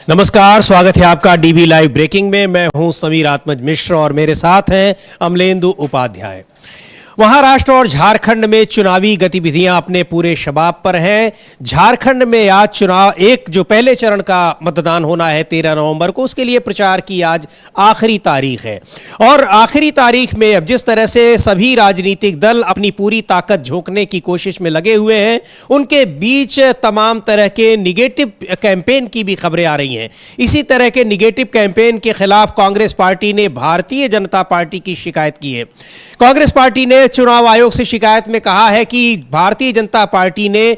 नमस्कार, स्वागत है आपका डीबी लाइव ब्रेकिंग में। मैं हूं समीर आत्मज मिश्र और मेरे साथ हैं अमलेंदु उपाध्याय। महाराष्ट्र और झारखंड में चुनावी गतिविधियां अपने पूरे शबाब पर हैं। झारखंड में आज चुनाव जो पहले चरण का मतदान होना है 13 नवंबर को, उसके लिए प्रचार की आज आखिरी तारीख है। और आखिरी तारीख में अब जिस तरह से सभी राजनीतिक दल अपनी पूरी ताकत झोंकने की कोशिश में लगे हुए हैं, उनके बीच तमाम तरह के निगेटिव कैंपेन की भी खबरें आ रही हैं। इसी तरह के निगेटिव कैंपेन के खिलाफ कांग्रेस पार्टी ने भारतीय जनता पार्टी की शिकायत की है। कांग्रेस पार्टी ने चुनाव आयोग से शिकायत में कहा है कि भारतीय जनता पार्टी ने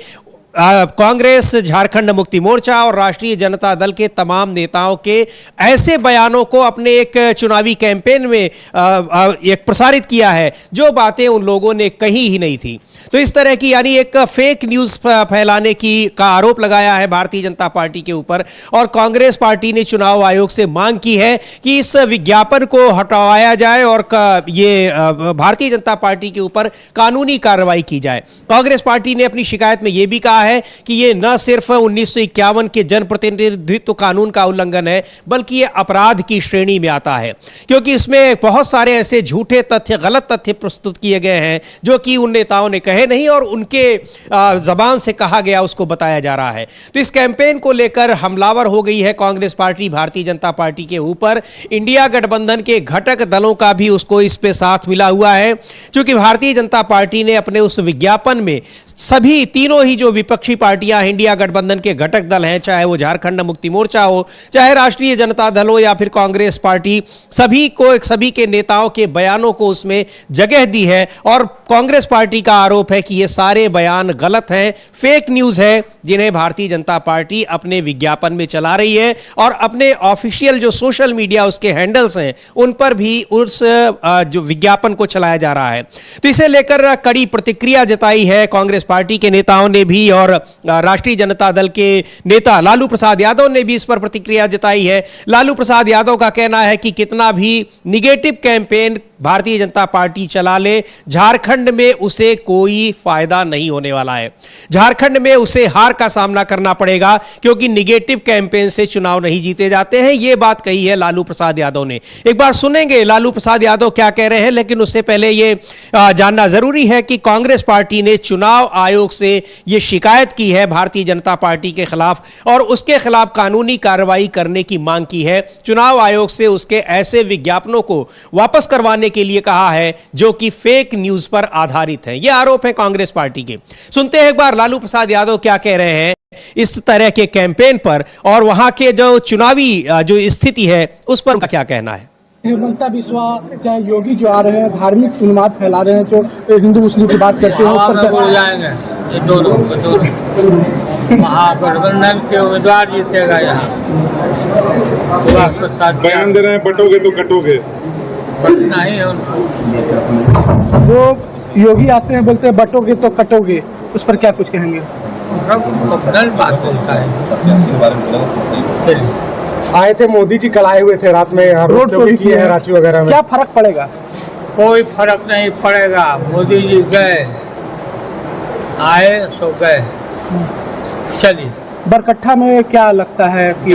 कांग्रेस, झारखंड मुक्ति मोर्चा और राष्ट्रीय जनता दल के तमाम नेताओं के ऐसे बयानों को अपने एक चुनावी कैंपेन में एक प्रसारित किया है जो बातें उन लोगों ने कही ही नहीं थी। तो इस तरह की यानी एक फेक न्यूज़ फैलाने का आरोप लगाया है भारतीय जनता पार्टी के ऊपर। और कांग्रेस पार्टी ने चुनाव आयोग से मांग की है कि इस विज्ञापन को हटवाया जाए और ये भारतीय जनता पार्टी के ऊपर कानूनी कार्रवाई की जाए। कांग्रेस पार्टी ने अपनी शिकायत में यह भी कहा है कि ये न सिर्फ 1951 के जनप्रतिनिधित्व कानून का उल्लंघन है, बल्कि ये अपराध की श्रेणी में आता है, क्योंकि इसमें बहुत सारे ऐसे झूठे तथ्य, गलत तथ्य प्रस्तुत किए गए हैं जो कि उन नेताओं ने कहे नहीं और उनके जबान से कहा गया उसको बताया जा रहा है। तो इस कैंपेन को लेकर हमलावर हो गई है कांग्रेस पार्टी भारतीय जनता पार्टी के ऊपर। इंडिया गठबंधन के घटक दलों का भी उसको इस पे साथ मिला हुआ है, क्योंकि भारतीय जनता पार्टी ने अपने उस विज्ञापन में सभी तीनों ही जो विपक्षी पार्टियां इंडिया गठबंधन के घटक दल हैं, चाहे वो झारखंड मुक्ति मोर्चा हो, चाहे राष्ट्रीय जनता दल हो या फिर कांग्रेस पार्टी, सभी के नेताओं के बयानों को उसमें जगह दी है। और कांग्रेस पार्टी का आरोप है कि ये सारे बयान गलत हैं, फेक न्यूज़ है, जिन्हें भारतीय जनता पार्टी अपने विज्ञापन में चला रही है और अपने ऑफिशियल जो सोशल मीडिया उसके हैंडल्स हैं उन पर भी उस जो विज्ञापन को चलाया जा रहा है। तो इसे लेकर कड़ी प्रतिक्रिया जताई है कांग्रेस पार्टी के नेताओं ने भी और राष्ट्रीय जनता दल के नेता लालू प्रसाद यादव ने भी इस पर प्रतिक्रिया जताई है। लालू प्रसाद यादव का कहना है कि कितना भी negative campaign Bharatiya Janata party चला ले, झारखंड में उसे कोई फायदा नहीं होने वाला है। झारखंड में उसे हार का सामना करना पड़ेगा, क्योंकि निगेटिव कैंपेन से चुनाव नहीं जीते जाते हैं। यह बात कही है लालू प्रसाद यादव ने। एक बार सुनेंगे लालू प्रसाद यादव क्या कह रहे हैं, लेकिन उससे पहले यह जानना जरूरी है कि कांग्रेस पार्टी ने चुनाव आयोग से यह शिकायत की है भारतीय जनता पार्टी के खिलाफ और उसके खिलाफ कानूनी कार्रवाई करने की मांग की है। चुनाव आयोग से उसके ऐसे विज्ञापनों को वापस करवाने के लिए कहा है जो कि फेक न्यूज़ पर आधारित है। यह आरोप है कांग्रेस पार्टी के। सुनते हैं एक बार लालू प्रसाद यादव क्या कह रहे हैं इस तरह के कैंपेन पर और वहां के जो चुनावी जो स्थिति है उस पर उनका क्या कहना है। हिमंता बिस्वा चाहे योगी जो आ रहे हैं, धार्मिक उन्माद फैला रहे हैं, जो हिंदू मुस्लिम की बात करते हैं, उस पर हो जाएंगे ये दोनों महागठबंधन के उम्मीदवार जीतेगा। यहाँ बयान दे रहे हैं बटोगे तो कटोगे, बटना ही है उनको। जो योगी आते हैं बोलते हैं बटोगे तो कटोगे, उस पर क्या कुछ कहेंगे? बात बोलता है। आए थे मोदी जी, कल आए हुए थे रात में, रोड शो भी किए हैं रांची वगैरह में। क्या फर्क पड़ेगा? कोई फर्क नहीं पड़ेगा। मोदी जी गए, आए सो गए। चलिए, बरकट्ठा में क्या लगता है कि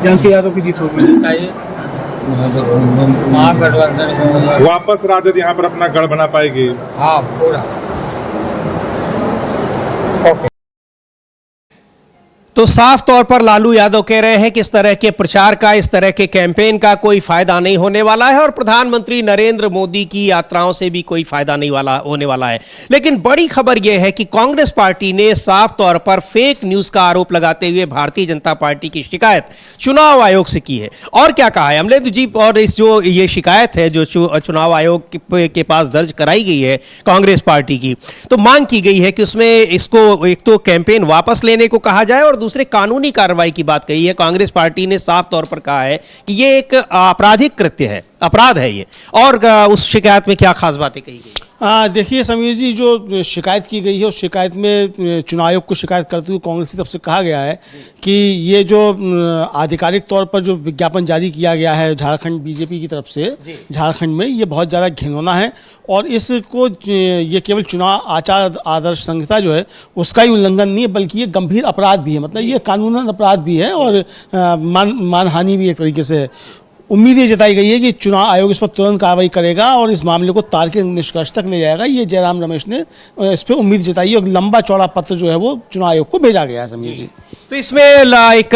जानकी यादव की जीत होगी? महागठबंधन वापस राजद यहाँ पर अपना गढ़ बना पाएगी। हाँ, पूरा। ओके। तो साफ तौर पर लालू यादव कह रहे हैं कि इस तरह के प्रचार का, इस तरह के कैंपेन का कोई फायदा नहीं होने वाला है और प्रधानमंत्री नरेंद्र मोदी की यात्राओं से भी कोई फायदा नहीं होने वाला है। लेकिन बड़ी खबर यह है कि कांग्रेस पार्टी ने साफ तौर पर फेक न्यूज़ का आरोप लगाते हुए भारतीय जनता पार्टी की शिकायत चुनाव आयोग से की है। और क्या कहा है अमलेंदु जी? और इस जो ये शिकायत है जो चुनाव आयोग के पास दर्ज कराई गई है कांग्रेस पार्टी की, तो मांग की गई है कि उसमें इसको एक तो कैंपेन वापस लेने को कहा जाए और दूसरे कानूनी कार्रवाई की बात कही है। कांग्रेस पार्टी ने साफ तौर पर कहा है कि ये एक आपराधिक कृत्य है, अपराध है ये। और उस शिकायत में क्या खास बातें कही गई? देखिए समीर जी, जो शिकायत की गई है उस शिकायत में चुनाव आयोग को शिकायत करते हुए कांग्रेस की तरफ से कहा गया है कि ये जो आधिकारिक तौर पर जो विज्ञापन जारी किया गया है झारखंड बीजेपी की तरफ से झारखंड में, ये बहुत ज़्यादा घिनौना है और इसको ये केवल चुनाव आचार आदर्श संहिता जो है उसका ही उल्लंघन नहीं है, बल्कि ये गंभीर अपराध भी है। मतलब ये कानूनन अपराध भी है और मानहानि भी एक तरीके से है। उम्मीद ये जताई गई है कि चुनाव आयोग इस पर तुरंत कार्रवाई करेगा और इस मामले को तार्किक निष्कर्ष तक ले जाएगा। ये जयराम रमेश ने इस पर उम्मीद जताई है और लंबा चौड़ा पत्र जो है वो चुनाव आयोग को भेजा गया है समीर जी। तो इसमें एक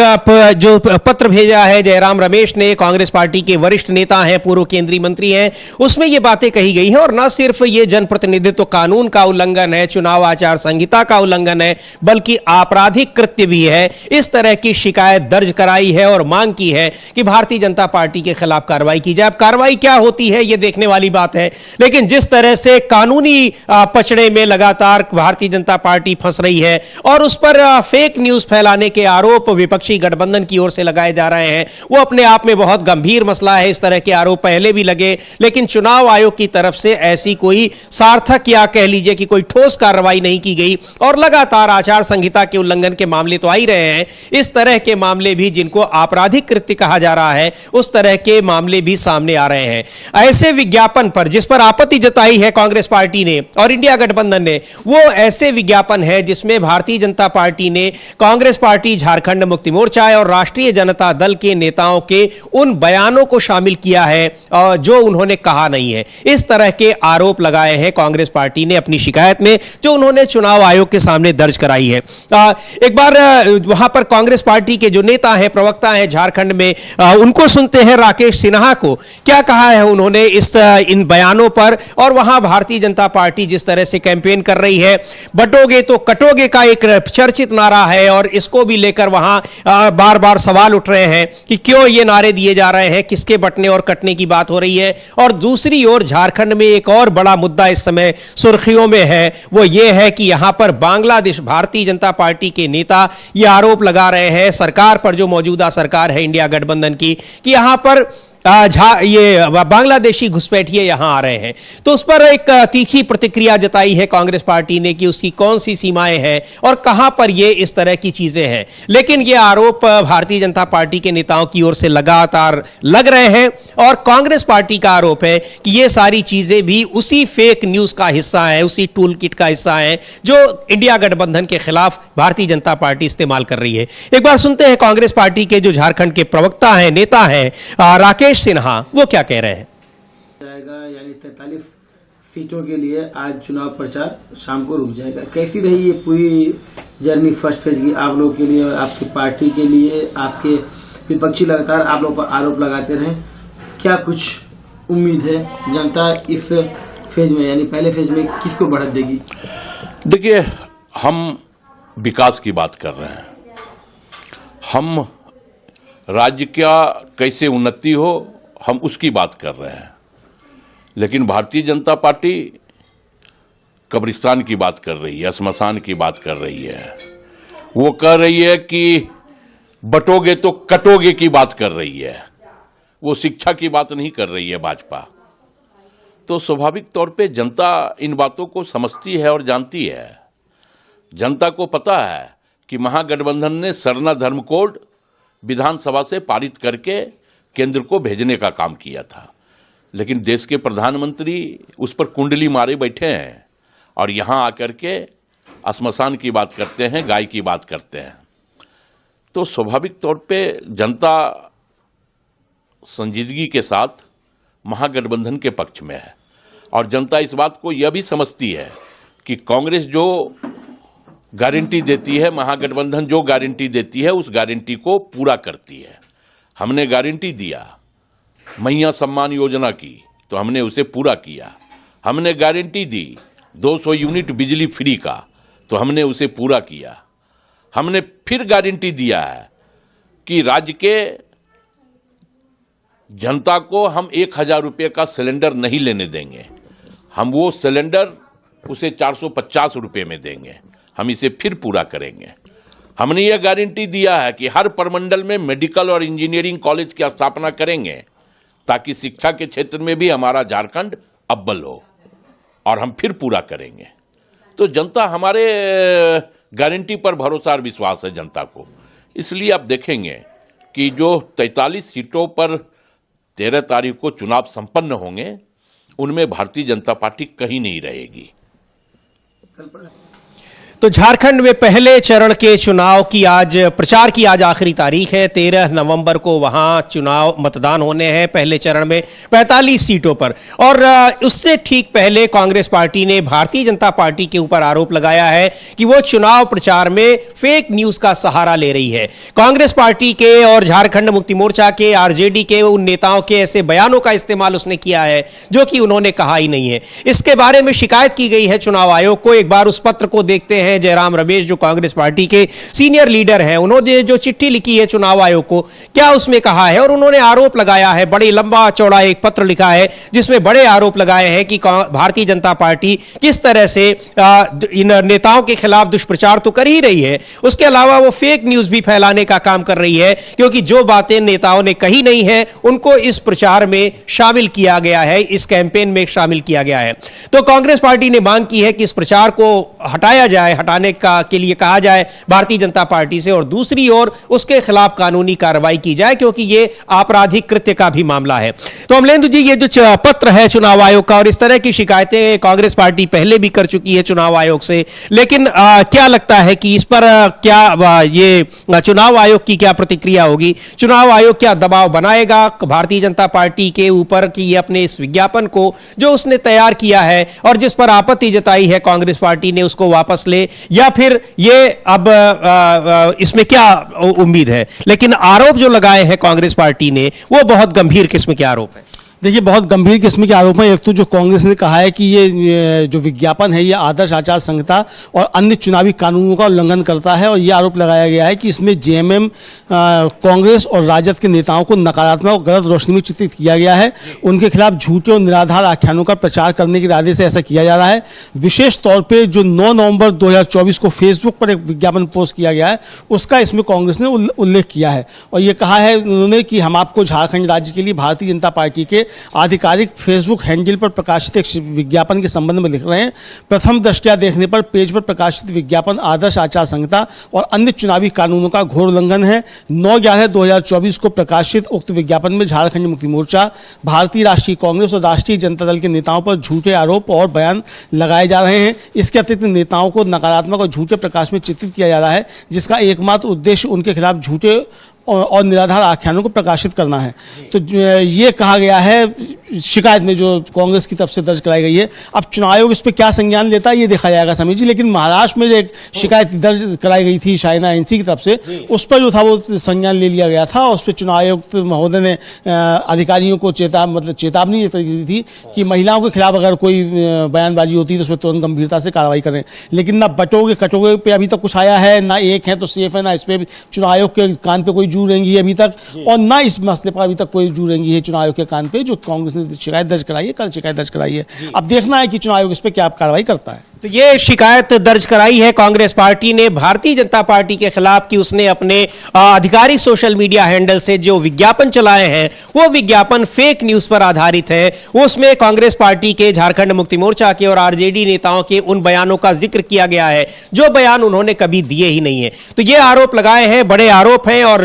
जो पत्र भेजा है जयराम रमेश ने, कांग्रेस पार्टी के वरिष्ठ नेता हैं, पूर्व केंद्रीय मंत्री हैं, उसमें ये बातें कही गई हैं और न सिर्फ ये जनप्रतिनिधित्व कानून का उल्लंघन है, चुनाव आचार संहिता का उल्लंघन है, बल्कि आपराधिक कृत्य भी है। इस तरह की शिकायत दर्ज कराई है और मांग की है कि भारतीय जनता पार्टी के खिलाफ कार्रवाई की जाए। अब कार्रवाई क्या होती है ये देखने वाली बात है, लेकिन जिस तरह से कानूनी पचड़े में लगातार भारतीय जनता पार्टी फंस रही है और उस पर फेक न्यूज फैलाने के आरोप विपक्षी गठबंधन की ओर से लगाए जा रहे हैं, वो अपने आप में बहुत गंभीर मसला है। इस तरह के आरोप पहले भी लगे, लेकिन चुनाव आयोग की तरफ से ऐसी कोई सार्थक या कह लीजिए कि कोई ठोस कार्रवाई नहीं की गई और लगातार आचार संहिता के उल्लंघन के मामले तो आ ही रहे हैं। इस तरह के मामले भी जिनको आपराधिक कृत्य कहा जा रहा है, उस तरह के मामले भी सामने आ रहे हैं। ऐसे विज्ञापन पर जिस पर आपत्ति जताई है कांग्रेस पार्टी ने और इंडिया गठबंधन ने, वो ऐसे विज्ञापन है जिसमें भारतीय जनता पार्टी ने कांग्रेस पार्टी, झारखंड मुक्ति मोर्चा और राष्ट्रीय जनता दल के नेताओं के उन बयानों को शामिल किया है जो उन्होंने कहा नहीं है। इस तरह के आरोप लगाए हैं कांग्रेस पार्टी ने अपनी शिकायत में, जो उन्होंने चुनाव आयोग के सामने दर्ज कराई है। एक बार वहां पर कांग्रेस पार्टी के जो नेता हैं, प्रवक्ता हैं झारखंड में, उनको सुनते हैं। राकेश सिन्हा को क्या कहा है उन्होंने इन बयानों पर, और वहां भारतीय जनता पार्टी जिस तरह से कैंपेन कर रही है, बटोगे तो कटोगे का एक चर्चित नारा है और इसको भी लेकर वहां बार बार सवाल उठ रहे हैं कि क्यों ये नारे दिए जा रहे हैं, किसके बटने और कटने की बात हो रही है। और दूसरी ओर झारखंड में एक और बड़ा मुद्दा इस समय सुर्खियों में है, वो ये है कि यहां पर बांग्लादेश, भारतीय जनता पार्टी के नेता ये आरोप लगा रहे हैं सरकार पर, जो मौजूदा सरकार है इंडिया गठबंधन की, कि यहां पर ये बांग्लादेशी घुसपैठिए यहां आ रहे हैं। तो उस पर एक तीखी प्रतिक्रिया जताई है कांग्रेस पार्टी ने कि उसकी कौन सी सीमाएं हैं और कहां पर ये इस तरह की चीजें हैं। लेकिन ये आरोप भारतीय जनता पार्टी के नेताओं की ओर से लगातार लग रहे हैं और कांग्रेस पार्टी का आरोप है कि ये सारी चीजें भी उसी फेक न्यूज का हिस्सा है, उसी टूल किट का हिस्सा है जो इंडिया गठबंधन के खिलाफ भारतीय जनता पार्टी इस्तेमाल कर रही है। एक बार सुनते हैं कांग्रेस पार्टी के जो झारखंड के प्रवक्ता हैं, नेता हैं, राकेश सिन्हा, वो क्या कह रहे हैं। जाएगा यानी 43 सीटों के लिए आज चुनाव प्रचार शाम को रुक जाएगा। कैसी रही ये पूरी जर्नी फर्स्ट फेज की आप लोगों के लिए और आपकी पार्टी के लिए? आपके विपक्षी लगातार आप लोग पर आरोप लगाते रहे, क्या कुछ उम्मीद है जनता इस फेज में यानी पहले फेज में किसको बढ़त देगी? देखिए, हम विकास की बात कर रहे हैं, हम राज्य का कैसे उन्नति हो हम उसकी बात कर रहे हैं। लेकिन भारतीय जनता पार्टी कब्रिस्तान की बात कर रही है, श्मशान की बात कर रही है। वो कह रही है कि बटोगे तो कटोगे की बात कर रही है। वो शिक्षा की बात नहीं कर रही है भाजपा। तो स्वाभाविक तौर पे जनता इन बातों को समझती है और जानती है। जनता को पता है कि महागठबंधन ने सरना धर्म कोड विधानसभा से पारित करके केंद्र को भेजने का काम किया था, लेकिन देश के प्रधानमंत्री उस पर कुंडली मारे बैठे हैं और यहां आकर के श्मशान की बात करते हैं, गाय की बात करते हैं। तो स्वाभाविक तौर पे जनता संजीदगी के साथ महागठबंधन के पक्ष में है और जनता इस बात को यह भी समझती है कि कांग्रेस जो गारंटी देती है, महागठबंधन जो गारंटी देती है, उस गारंटी को पूरा करती है। हमने गारंटी दिया मैया सम्मान योजना की, तो हमने उसे पूरा किया। हमने गारंटी दी 200 यूनिट बिजली फ्री का, तो हमने उसे पूरा किया। हमने फिर गारंटी दिया है कि राज्य के जनता को हम 1000 रुपये का सिलेंडर नहीं लेने देंगे, हम वो सिलेंडर उसे 450 रुपये में देंगे। हम इसे फिर पूरा करेंगे। हमने यह गारंटी दिया है कि हर प्रमंडल में मेडिकल और इंजीनियरिंग कॉलेज की स्थापना करेंगे ताकि शिक्षा के क्षेत्र में भी हमारा झारखंड अव्वल हो। और हम फिर पूरा करेंगे। तो जनता हमारे गारंटी पर भरोसा और विश्वास है जनता को। इसलिए आप देखेंगे कि जो 43 सीटों पर 13 तारीख को चुनाव संपन्न होंगे, उनमें भारतीय जनता पार्टी कहीं नहीं रहेगी। तो झारखंड में पहले चरण के चुनाव की आज प्रचार की आज आखिरी तारीख है। 13 नवंबर को वहां चुनाव मतदान होने हैं पहले चरण में 45 सीटों पर। और उससे ठीक पहले कांग्रेस पार्टी ने भारतीय जनता पार्टी के ऊपर आरोप लगाया है कि वो चुनाव प्रचार में फेक न्यूज का सहारा ले रही है। कांग्रेस पार्टी के और झारखंड मुक्ति मोर्चा के, आरजेडी के उन नेताओं के ऐसे बयानों का इस्तेमाल उसने किया है जो कि उन्होंने कहा ही नहीं है। इसके बारे में शिकायत की गई है चुनाव आयोग को। एक बार उस पत्र को देखते हैं। जयराम रमेश जो कांग्रेस पार्टी के सीनियर लीडर हैं, उन्होंने जो चिट्ठी लिखी है चुनाव आयोग को, क्या उसमें कहा है। और उन्होंने आरोप लगाया है, बड़ी लंबा चौड़ा एक पत्र लिखा है जिसमें बड़े आरोप लगाए हैं कि भारतीय जनता पार्टी किस तरह से इन नेताओं के खिलाफ दुष्प्रचार तो कर ही रही है, उसके अलावा वो फेक न्यूज भी फैलाने का काम कर रही है, क्योंकि जो बातें नेताओं ने कही नहीं है उनको इस प्रचार में शामिल किया गया है, इस कैंपेन में शामिल किया गया है। तो कांग्रेस पार्टी ने मांग की है कि इस प्रचार को हटाया जाए, हटाने के लिए कहा जाए भारतीय जनता पार्टी से, और दूसरी ओर उसके खिलाफ कानूनी कार्रवाई की जाए, क्योंकि ये आपराधिक कृत्य का भी मामला है। तो अमलेंदु जी, ये जो पत्र है चुनाव आयोग का, और इस तरह की शिकायतें कांग्रेस पार्टी पहले भी कर चुकी है चुनाव आयोग से, लेकिन क्या लगता है कि इस पर क्या ये चुनाव आयोग की क्या प्रतिक्रिया होगी? चुनाव आयोग क्या दबाव बनाएगा भारतीय जनता पार्टी के ऊपर कि ये अपने इस विज्ञापन को जो उसने तैयार किया है और जिस पर आपत्ति जताई है कांग्रेस पार्टी ने, उसको वापस ले, या फिर ये अब इसमें क्या उम्मीद है? लेकिन आरोप जो लगाए हैं कांग्रेस पार्टी ने वो बहुत गंभीर किस्म के आरोप है। देखिए, बहुत गंभीर किस्म के आरोप हैं। एक तो जो कांग्रेस ने कहा है कि ये जो विज्ञापन है ये आदर्श आचार संहिता और अन्य चुनावी कानूनों का उल्लंघन करता है, और ये आरोप लगाया गया है कि इसमें जेएमएम, कांग्रेस और राजद के नेताओं को नकारात्मक और गलत रोशनी में चित्रित किया गया है। उनके खिलाफ झूठे और निराधार आख्यानों का प्रचार करने के इरादे से ऐसा किया जा रहा है। विशेष तौर पर जो 9 नवंबर 2024 को फेसबुक पर एक विज्ञापन पोस्ट किया गया है, उसका इसमें कांग्रेस ने उल्लेख किया है, और ये कहा है उन्होंने कि हम आपको झारखंड राज्य के लिए भारतीय जनता पार्टी के आधिकारिक फेसबुक हैंडल पर प्रकाशित एक विज्ञापन के संबंध में लिख रहे हैं। प्रथम दृष्टया देखने पर पेज पर प्रकाशित विज्ञापन आदर्श आचार संहिता और अन्य चुनावी कानूनों का घोर उल्लंघन है। 9/11/2024 को प्रकाशित उक्त विज्ञापन में झारखंड मुक्ति मोर्चा, भारतीय राष्ट्रीय कांग्रेस और राष्ट्रीय जनता दल के नेताओं पर झूठे आरोप और बयान लगाए जा रहे हैं। इसके अतिरिक्त नेताओं को नकारात्मक और झूठे प्रकाश में चित्रित किया जा रहा है, जिसका एकमात्र उद्देश्य उनके खिलाफ झूठे और निराधार आख्यानों को प्रकाशित करना है। तो ये कहा गया है शिकायत में जो कांग्रेस की तरफ से दर्ज कराई गई है। अब चुनाव आयोग इस पर क्या संज्ञान लेता है ये देखा जाएगा समीर जी, लेकिन महाराष्ट्र में जो एक शिकायत दर्ज कराई गई थी शाइना एनसी की तरफ से, उस पर जो था वो संज्ञान ले लिया गया था। उस पर चुनाव आयुक्त महोदय ने अधिकारियों को चेतावनी ये दी थी कि महिलाओं के खिलाफ अगर कोई बयानबाजी होती है तो उस पर तुरंत गंभीरता से कार्रवाई करें। लेकिन ना बटोगे कटोगे पे अभी तक कुछ आया है, ना एक है तो सेफ है, ना इस पर चुनाव आयोग के कान पे कोई जू रेंगी है अभी तक, और ना इस मसले पर अभी तक कोई जू रेंगी है चुनाव आयोग के कान पे, जो कांग्रेस ने शिकायत दर्ज कराई है, कल शिकायत दर्ज कराई है। अब देखना है कि चुनाव आयोग इस पर क्या कार्रवाई करता है। तो ये शिकायत दर्ज कराई है कांग्रेस पार्टी ने भारतीय जनता पार्टी के खिलाफ कि उसने अपने आधिकारिक सोशल मीडिया हैंडल से जो विज्ञापन चलाए हैं वो विज्ञापन फेक न्यूज पर आधारित है। उसमें कांग्रेस पार्टी के, झारखंड मुक्ति मोर्चा के और आरजेडी नेताओं के उन बयानों का जिक्र किया गया है जो बयान उन्होंने कभी दिए ही नहीं है। तो ये आरोप लगाए हैं, बड़े आरोप हैं, और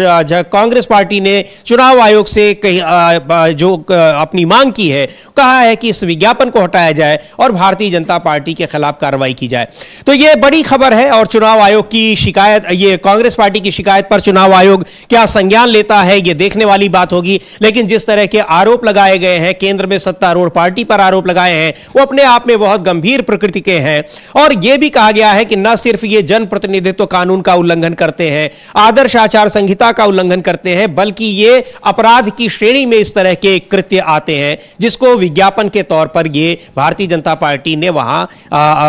कांग्रेस पार्टी ने चुनाव आयोग से जो अपनी मांग की है, कहा है कि इस विज्ञापन को हटाया जाए और भारतीय जनता पार्टी के खिलाफ कार्रवाई की जाए। तो यह बड़ी खबर है, और चुनाव आयोग की शिकायत, ये कांग्रेस पार्टी की शिकायत पर चुनाव आयोग क्या संज्ञान लेता है ये देखने वाली बात होगी। लेकिन जिस तरह के आरोप लगाए गए हैं, केंद्र में सत्तारूढ़ पार्टी पर आरोप लगाए हैं, वो अपने आप में बहुत गंभीर प्रकृति के हैं। और यह भी कहा गया है कि न सिर्फ ये जनप्रतिनिधित्व कानून का उल्लंघन करते हैं, आदर्श आचार संहिता का उल्लंघन करते हैं, बल्कि ये अपराध की श्रेणी में इस तरह के कृत्य आते हैं जिसको विज्ञापन के तौर पर ये भारतीय जनता पार्टी ने वहां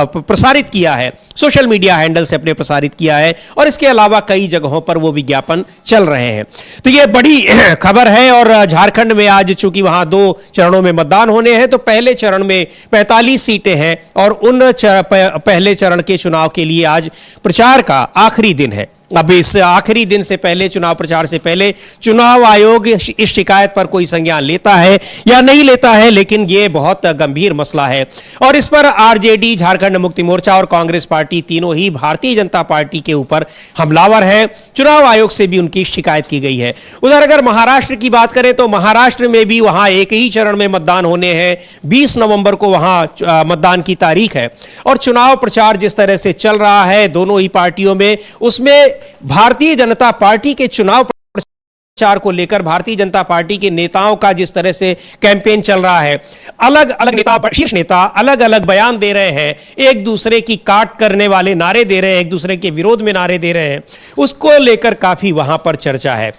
प्रसारित किया है, सोशल मीडिया हैंडल से अपने प्रसारित किया है, और इसके अलावा कई जगहों पर वो विज्ञापन चल रहे हैं। तो ये बड़ी खबर है। और झारखंड में आज चूंकि वहां 2 चरणों में मतदान होने हैं, तो पहले चरण में 45 सीटें हैं, और उन पहले चरण के चुनाव के लिए आज प्रचार का आखिरी दिन है। अब इस आखिरी दिन से पहले, चुनाव प्रचार से पहले, चुनाव आयोग इस शिकायत पर कोई संज्ञान लेता है या नहीं लेता है, लेकिन यह बहुत गंभीर मसला है और इस पर आरजेडी, झारखंड मुक्ति मोर्चा और कांग्रेस पार्टी तीनों ही भारतीय जनता पार्टी के ऊपर हमलावर है। चुनाव आयोग से भी उनकी शिकायत की गई है। उधर अगर महाराष्ट्र की बात करें तो महाराष्ट्र में भी वहां एक ही चरण में मतदान होने हैं। 20 नवंबर को वहां मतदान की तारीख है और चुनाव प्रचार जिस तरह से चल रहा है दोनों ही पार्टियों में, उसमें भारतीय जनता पार्टी के चुनाव प्रचार को लेकर भारतीय जनता पार्टी के नेताओं का जिस तरह से कैंपेन चल रहा है, अलग अलग नेता, शीर्ष नेता अलग अलग बयान दे रहे हैं, एक दूसरे की काट करने वाले नारे दे रहे हैं, एक दूसरे के विरोध में नारे दे रहे हैं, उसको लेकर काफी वहां पर चर्चा है।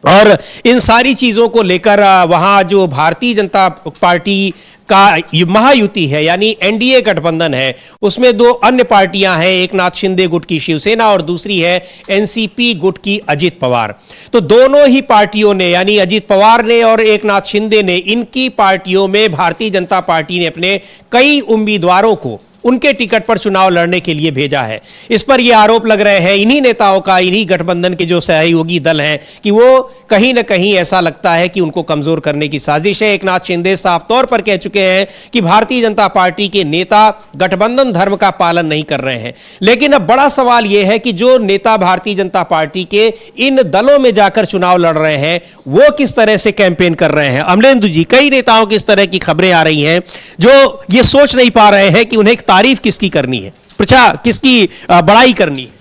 और इन सारी चीजों को लेकर वहां जो भारतीय जनता पार्टी का महायुति है यानी एनडीए गठबंधन है, उसमें दो अन्य पार्टियां हैं, एक नाथ शिंदे गुट की शिवसेना और दूसरी है एनसीपी गुट की अजित पवार। तो दोनों ही पार्टियों ने यानी अजित पवार ने और एक नाथ शिंदे ने, इनकी पार्टियों में भारतीय जनता पार्टी ने अपने कई उम्मीदवारों को उनके टिकट पर चुनाव लड़ने के लिए भेजा है। इस पर यह आरोप लग रहे हैं इन्हीं नेताओं का, इन्हीं गठबंधन के जो सहयोगी दल हैं, कि वो कहीं ना कहीं ऐसा लगता है कि उनको कमजोर करने की साजिश है। एक नाथ शिंदे साफ तौर पर कह चुके हैं कि भारतीय जनता पार्टी के नेता गठबंधन धर्म का पालन नहीं कर रहे हैं। लेकिन अब बड़ा सवाल यह है कि जो नेता भारतीय जनता पार्टी के इन दलों में जाकर चुनाव लड़ रहे हैं वो किस तरह से कैंपेन कर रहे हैं। अमलेंदु जी, कई नेताओं की इस तरह की खबरें आ रही हैं जो ये सोच नहीं पा रहे हैं कि उन्हें तारीफ किसकी करनी है, प्रचार किसकी बड़ाई करनी है।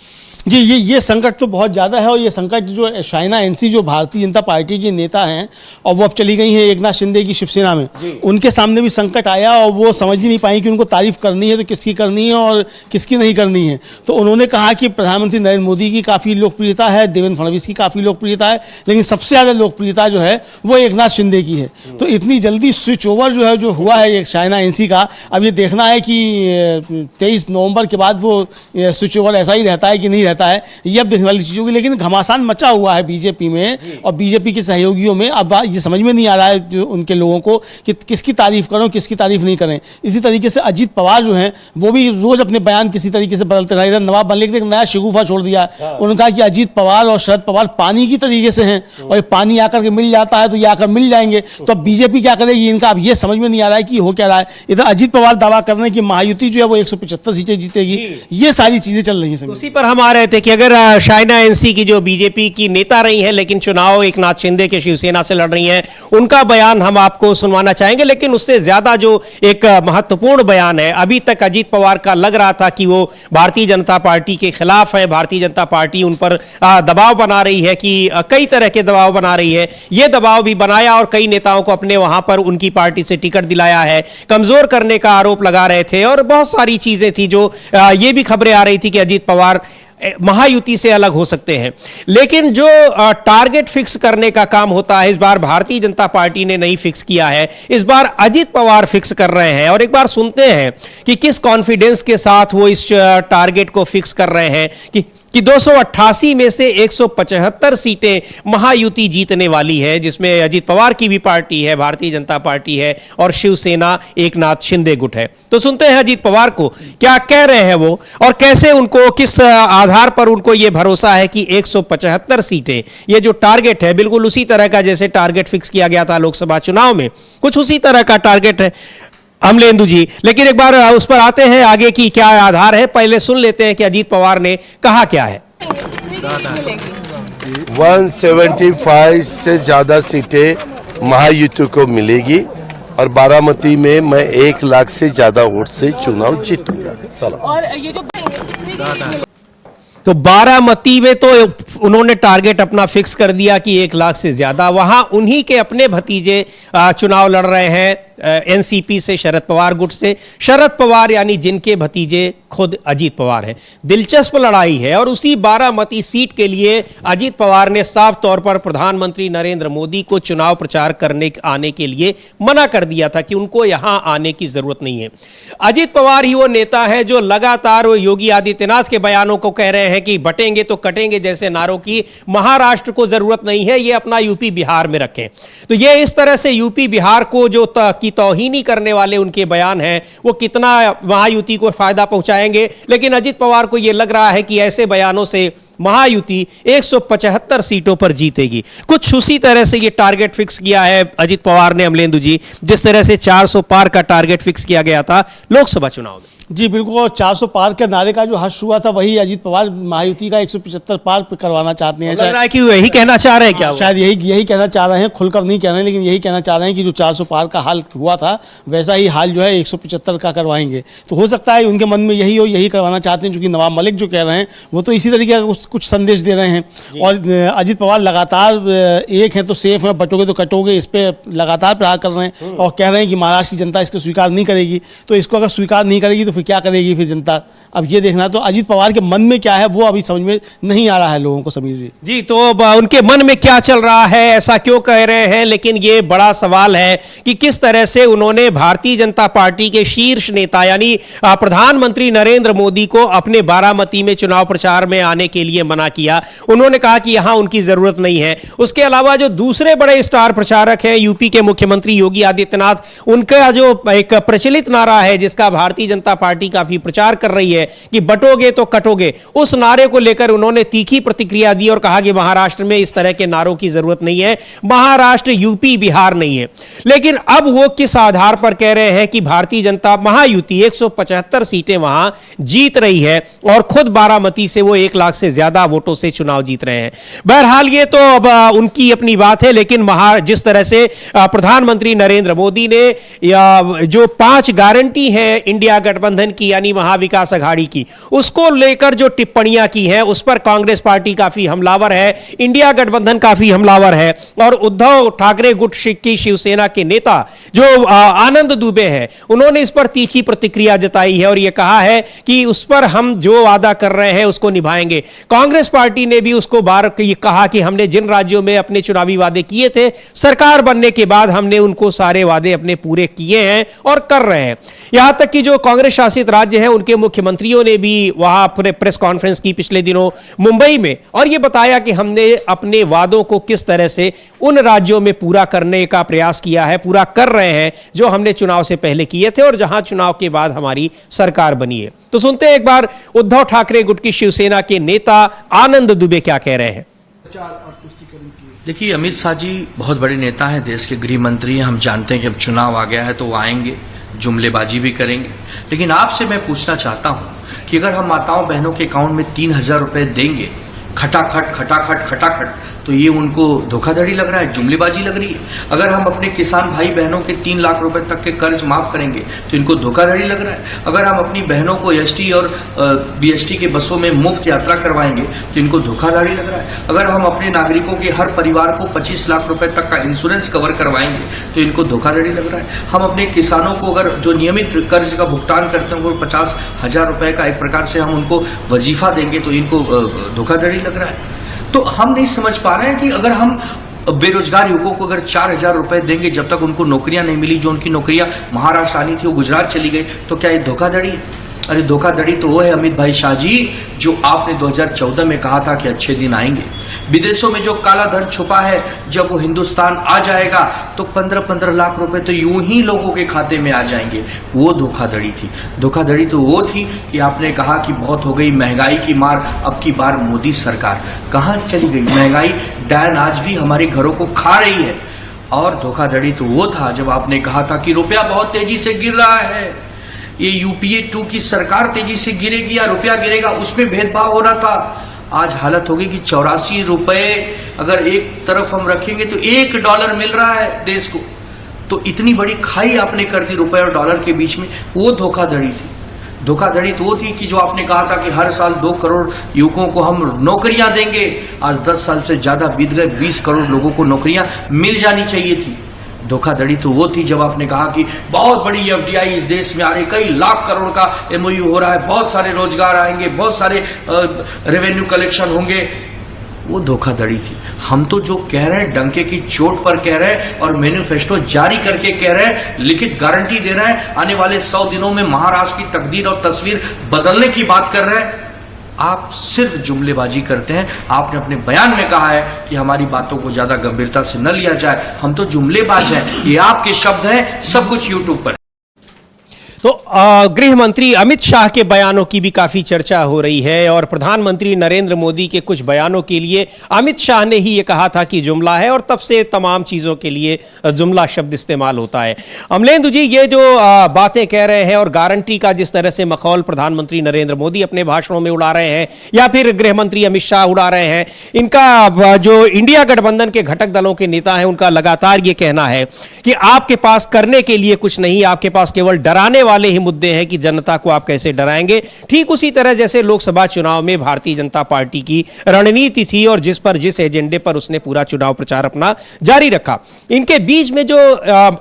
जी, ये संकट तो बहुत ज़्यादा है और ये संकट जो शाइना एनसी जो भारतीय जनता पार्टी की नेता हैं और वो अब चली गई हैं एक नाथ शिंदे की शिवसेना में, उनके सामने भी संकट आया और वो समझ ही नहीं पाई कि उनको तारीफ करनी है तो किसकी करनी है और किसकी नहीं करनी है। तो उन्होंने कहा कि प्रधानमंत्री नरेंद्र मोदी की काफ़ी लोकप्रियता है, देवेंद्र फडणवीस की काफ़ी लोकप्रियता है, लेकिन सबसे ज़्यादा लोकप्रियता जो है वो एक नाथ शिंदे की है। तो इतनी जल्दी स्विच ओवर जो है जो हुआ है एक शाइना एनसी का, अब ये देखना है कि 23 नवंबर के बाद वो स्विच ओवर ऐसा ही रहता है कि नहीं रहता है, ये अब देखने वाली चीज़ होगी। लेकिन घमासान मचा हुआ है बीजेपी में और बीजेपी के सहयोगियों में। अब ये समझ में नहीं आ रहा है जो उनके लोगों को कि किसकी तारीफ करें, किसकी तारीफ नहीं करें। इसी तरीके से अजीत पवार जो हैं वो भी रोज अपने बयान किसी तरीके से बदलते रहे। इधर नवाब मलिक ने एक नया शिगुफा छोड़ दिया, उन्होंने कहा कि अजीत पवार और शरद पवार पानी की तरीके से हैं और ये पानी आकर के मिल जाता है तो ये आकर मिल जाएंगे। तो अब बीजेपी क्या करेगी इनका, अब ये समझ में नहीं आ रहा है कि हो क्या रहा है। इधर अजीत पवार दावा कर रहे हैं कि महायुति जो है वो 175 सीटें जीतेगी। ये सारी चीजें चल रही हैं। उसी पर हम आ रहे थे कि अगर शाइना एनसी की जो बीजेपी की नेता रही हैं लेकिन चुनाव एक नाथ शिंदे के शिवसेना से लड़ रही हैं, उनका बयान हम आपको सुनवाना चाहेंगे। लेकिन उससे ज्यादा जो एक महत्वपूर्ण बयान है, अभी तक अजीत पवार का लग रहा था कि वो भारतीय जनता पार्टी के खिलाफ है, भारतीय जनता पार्टी उन पर दबाव बना रही है, कि कई तरह के दबाव बना रही है। ये दबाव भी बनाया और कई नेताओं को अपने वहां पर उनकी पार्टी से टिकट दिलाया है, कमजोर करने का आरोप लगा रहे थे और बहुत सारी चीजें थी जो ये भी खबरें आ रही थी कि अजीत पवार महायुति से अलग हो सकते हैं। लेकिन जो टारगेट फिक्स करने का काम होता है, इस बार भारतीय जनता पार्टी ने नहीं फिक्स किया है, इस बार अजीत पवार फिक्स कर रहे हैं। और एक बार सुनते हैं कि किस कॉन्फिडेंस के साथ वो इस टारगेट को फिक्स कर रहे हैं कि 288 में से 175 सीटें महायुति जीतने वाली है, जिसमें अजीत पवार की भी पार्टी है, भारतीय जनता पार्टी है और शिवसेना एक नाथ शिंदे गुट है। तो सुनते हैं अजीत पवार को, क्या कह रहे हैं वो और कैसे उनको, किस आधार पर उनको ये भरोसा है कि 175 सीटें, ये जो टारगेट है बिल्कुल उसी तरह का जैसे टारगेट फिक्स किया गया था लोकसभा चुनाव में, कुछ उसी तरह का टारगेट है अमलेंदु जी। लेकिन एक बार उस पर आते हैं आगे की क्या आधार है, पहले सुन लेते हैं कि अजीत पवार ने कहा क्या है। 175 से ज्यादा सीटें महायुति को मिलेगी और बारामती में मैं 1 लाख से ज्यादा वोट से चुनाव जीतूंगा। चलो। और ये जो तो बारामती में तो उन्होंने टारगेट अपना फिक्स कर दिया कि 1 लाख से ज्यादा, वहां उन्हीं के अपने भतीजे चुनाव लड़ रहे हैं एनसीपी से, शरद पवार गुट से। शरद पवार यानी जिनके भतीजे खुद अजीत पवार हैं। दिलचस्प लड़ाई है और उसी बारामती सीट के लिए अजीत पवार ने साफ तौर पर प्रधानमंत्री नरेंद्र मोदी को चुनाव प्रचार करने आने के लिए मना कर दिया था कि उनको यहां आने की जरूरत नहीं है। अजीत पवार ही वो नेता है जो लगातार योगी आदित्यनाथ के बयानों को कह रहे हैं कि बटेंगे तो कटेंगे जैसे नारों की महाराष्ट्र को जरूरत नहीं है, ये अपना यूपी बिहार में रखें। तो ये इस तरह से यूपी बिहार को जो की तौहीनी करने वाले उनके बयान हैं वो कितना महायुति को फायदा पहुंचाएंगे। लेकिन अजीत पवार को यह लग रहा है कि ऐसे बयानों से महायुति 175 सीटों पर जीतेगी। कुछ उसी तरह से ये टारगेट फिक्स किया है अजित पवार ने, अमलेंदु जी, जिस तरह से 400 पार का टारगेट फिक्स किया गया था लोकसभा चुनाव में। जी बिल्कुल, 400 पार के नारे का जो हर्ष हुआ था वही अजीत पवार महायुति का 175 पार करवाना चाहते हैं। लग रहा है कि यही कहना चाह रहे हैं क्या? शायद यही कहना चाह रहे हैं, खुलकर नहीं कह रहे हैं, लेकिन यही कहना चाह रहे हैं कि जो 400 पार का हाल हुआ था वैसा ही हाल जो है 175 का करवाएंगे। तो हो सकता है उनके मन में यही हो, यही करवाना चाहते हैं, क्योंकि नवाब मलिक जो कह रहे हैं वो तो इसी तरीके का कुछ संदेश दे रहे हैं। और अजीत पवार लगातार एक है तो सेफ है, बचोगे तो कटोगे, इस पर लगातार प्रहार कर रहे हैं और कह रहे हैं कि महाराष्ट्र की जनता इसको स्वीकार नहीं करेगी। तो इसको अगर स्वीकार नहीं करेगी तो फिर क्या करेगी फिर जनता? अब ये देखना, तो अजीत पवार के मन में क्या है वो अभी समझ में नहीं आ रहा है लोगों को, समीर जी। जी, तो उनके मन में क्या चल रहा है, ऐसा क्यों कह रहे हैं, लेकिन ये बड़ा सवाल है कि किस तरह से उन्होंने भारतीय जनता पार्टी के शीर्ष नेता यानी प्रधानमंत्री नरेंद्र मोदी को अपने बारामती में चुनाव प्रचार में आने के लिए मना किया। उन्होंने कहा कि यहां उनकी जरूरत नहीं है। उसके अलावा जो दूसरे बड़े स्टार प्रचारक हैं यूपी के मुख्यमंत्री योगी आदित्यनाथ, उनका जो एक प्रचलित नारा है जिसका भारतीय जनता पार्टी काफी प्रचार कर रही है कि बटोगे तो कटोगे, उस नारे को लेकर उन्होंने तीखी प्रतिक्रिया दी और कहा कि महाराष्ट्र में इस तरह के नारों की जरूरत नहीं है, महाराष्ट्र यूपी बिहार नहीं है। लेकिन अब वो किस आधार पर कह रहे हैं कि भारतीय जनता महायुति 175 सीटें वहां जीत रही है और खुद बारामती से वो 1 लाख से ज्यादा वोटों से चुनाव जीत रहे हैं। बहरहाल ये तो अब उनकी अपनी बात है, लेकिन जिस तरह से प्रधानमंत्री नरेंद्र मोदी ने जो 5 गारंटी है इंडिया गठबंधन की यानी महाविकास अघाड़ी की, उसको लेकर जो टिप्पणियां की हैं उस पर कांग्रेस पार्टी काफी हमलावर है, इंडिया गठबंधन काफी हमलावर है और उद्धव ठाकरे गुट की शिवसेना के नेता जो आनंद दुबे हैं उन्होंने इस पर तीखी प्रतिक्रिया जताई है और यह कहा है कि उस पर हम जो वादा कर रहे हैं उसको निभाएंगे। कांग्रेस पार्टी ने भी उसको बार कहा कि हमने जिन राज्यों में अपने चुनावी वादे किए थे सरकार बनने के बाद हमने उनको सारे वादे अपने पूरे किए हैं और कर रहे हैं। यहां तक कि जो कांग्रेस शासित राज्य है उनके मुख्यमंत्रियों ने भी वहां प्रेस कॉन्फ्रेंस की पिछले दिनों मुंबई में और यह बताया कि हमने अपने वादों को किस तरह से उन राज्यों में पूरा करने का प्रयास किया है, पूरा कर रहे हैं जो हमने चुनाव से पहले किए थे और जहां चुनाव के बाद हमारी सरकार बनी है। तो सुनते हैं एक बार उद्धव ठाकरे गुट की शिवसेना के नेता आनंद दुबे क्या कह रहे हैं। देखिए, अमित शाह जी बहुत बड़े नेता हैं, देश के गृह मंत्री हैं। हम जानते हैं कि अब चुनाव आ गया है तो वो आएंगे, जुमलेबाजी भी करेंगे। लेकिन आपसे मैं पूछना चाहता हूं कि अगर हम माताओं बहनों के अकाउंट में 3000 रुपए देंगे खटाखट खटाखट खटाखट, तो ये उनको धोखाधड़ी लग रहा है, जुमलेबाजी लग रही है। अगर हम अपने किसान भाई बहनों के 3 लाख रुपए तक के कर्ज माफ करेंगे तो इनको धोखाधड़ी लग रहा है। अगर हम अपनी बहनों को एसटी और बीएसटी के बसों में मुफ्त यात्रा करवाएंगे तो इनको धोखाधड़ी लग रहा है। अगर हम अपने नागरिकों के हर परिवार को 25 लाख रुपए तक का इंश्योरेंस कवर करवाएंगे तो इनको धोखाधड़ी लग रहा है। हम अपने किसानों को अगर जो नियमित कर्ज का भुगतान करते हैं वो 50,000 रुपए का एक प्रकार से हम उनको वजीफा देंगे तो इनको धोखाधड़ी लग रहा है। तो हम नहीं समझ पा रहे हैं कि अगर हम बेरोजगार युवकों को अगर 4000 रुपए देंगे जब तक उनको नौकरियां नहीं मिली, जो उनकी नौकरियां महाराष्ट्र आनी थी वो गुजरात चली गई, तो क्या ये धोखाधड़ी है? अरे धोखाधड़ी तो वो है अमित भाई शाह जी जो आपने 2014 में कहा था कि अच्छे दिन आएंगे। विदेशों में जो काला धन छुपा है जब वो हिंदुस्तान आ जाएगा तो 15-15 लाख रुपए तो यूं ही लोगों के खाते में आ जाएंगे। वो धोखाधड़ी थी। धोखाधड़ी तो वो थी कि आपने कहा कि बहुत हो गई महंगाई की मार, अब की बार मोदी सरकार कहां चली गई? महंगाई डैन आज भी हमारे घरों को खा रही है। और धोखाधड़ी तो वो था जब आपने कहा था कि रुपया बहुत तेजी से गिर रहा है, ये यूपीए 2 की सरकार तेजी से गिरेगी या रुपया गिरेगा, उसमें भेदभाव हो रहा था। आज हालत होगी कि 84 रुपए अगर एक तरफ हम रखेंगे तो $1 मिल रहा है देश को। तो इतनी बड़ी खाई आपने कर दी रुपए और डॉलर के बीच में, वो धोखाधड़ी थी। धोखाधड़ी तो वो थी कि जो आपने कहा था कि हर साल 2 करोड़ युवकों को हम नौकरियां देंगे, आज 10 साल से ज्यादा बीत गए, 20 करोड़ लोगों को नौकरियां मिल जानी चाहिए थी। धोखाधड़ी तो वो थी जब आपने कहा कि बहुत बड़ी एफडीआई इस देश में आ रही, कई लाख करोड़ का एमओयू हो रहा है, बहुत सारे रोजगार आएंगे, बहुत सारे रेवेन्यू कलेक्शन होंगे। वो धोखाधड़ी थी। हम तो जो कह रहे हैं डंके की चोट पर कह रहे हैं और मैनिफेस्टो जारी करके कह रहे हैं, लिखित गारंटी दे रहे हैं, आने वाले 100 दिनों में महाराष्ट्र की तकदीर और तस्वीर बदलने की बात कर रहे हैं। आप सिर्फ जुमलेबाजी करते हैं। आपने अपने बयान में कहा है कि हमारी बातों को ज्यादा गंभीरता से न लिया जाए, हम तो जुमलेबाज हैं। ये आपके शब्द हैं, सब कुछ यूट्यूब पर। तो गृह मंत्री अमित शाह के बयानों की भी काफी चर्चा हो रही है और प्रधानमंत्री नरेंद्र मोदी के कुछ बयानों के लिए अमित शाह ने ही ये कहा था कि जुमला है और तब से तमाम चीजों के लिए जुमला शब्द इस्तेमाल होता है। अमलेंदु जी, ये जो बातें कह रहे हैं और गारंटी का जिस तरह से मखौल प्रधानमंत्री नरेंद्र मोदी अपने भाषणों में उड़ा रहे हैं या फिर गृह मंत्री अमित शाह उड़ा रहे हैं, इनका जो इंडिया गठबंधन के घटक दलों के नेता हैं उनका लगातार ये कहना है कि आपके पास करने के लिए कुछ नहीं, आपके पास केवल डराने वाले ही मुद्दे हैं कि जनता को आप कैसे डराएंगे। ठीक उसी तरह जैसे लोकसभा चुनाव में भारतीय जनता पार्टी की रणनीति थी और जिस एजेंडे पर उसने पूरा चुनाव प्रचार अपना जारी रखा। इनके बीच में जो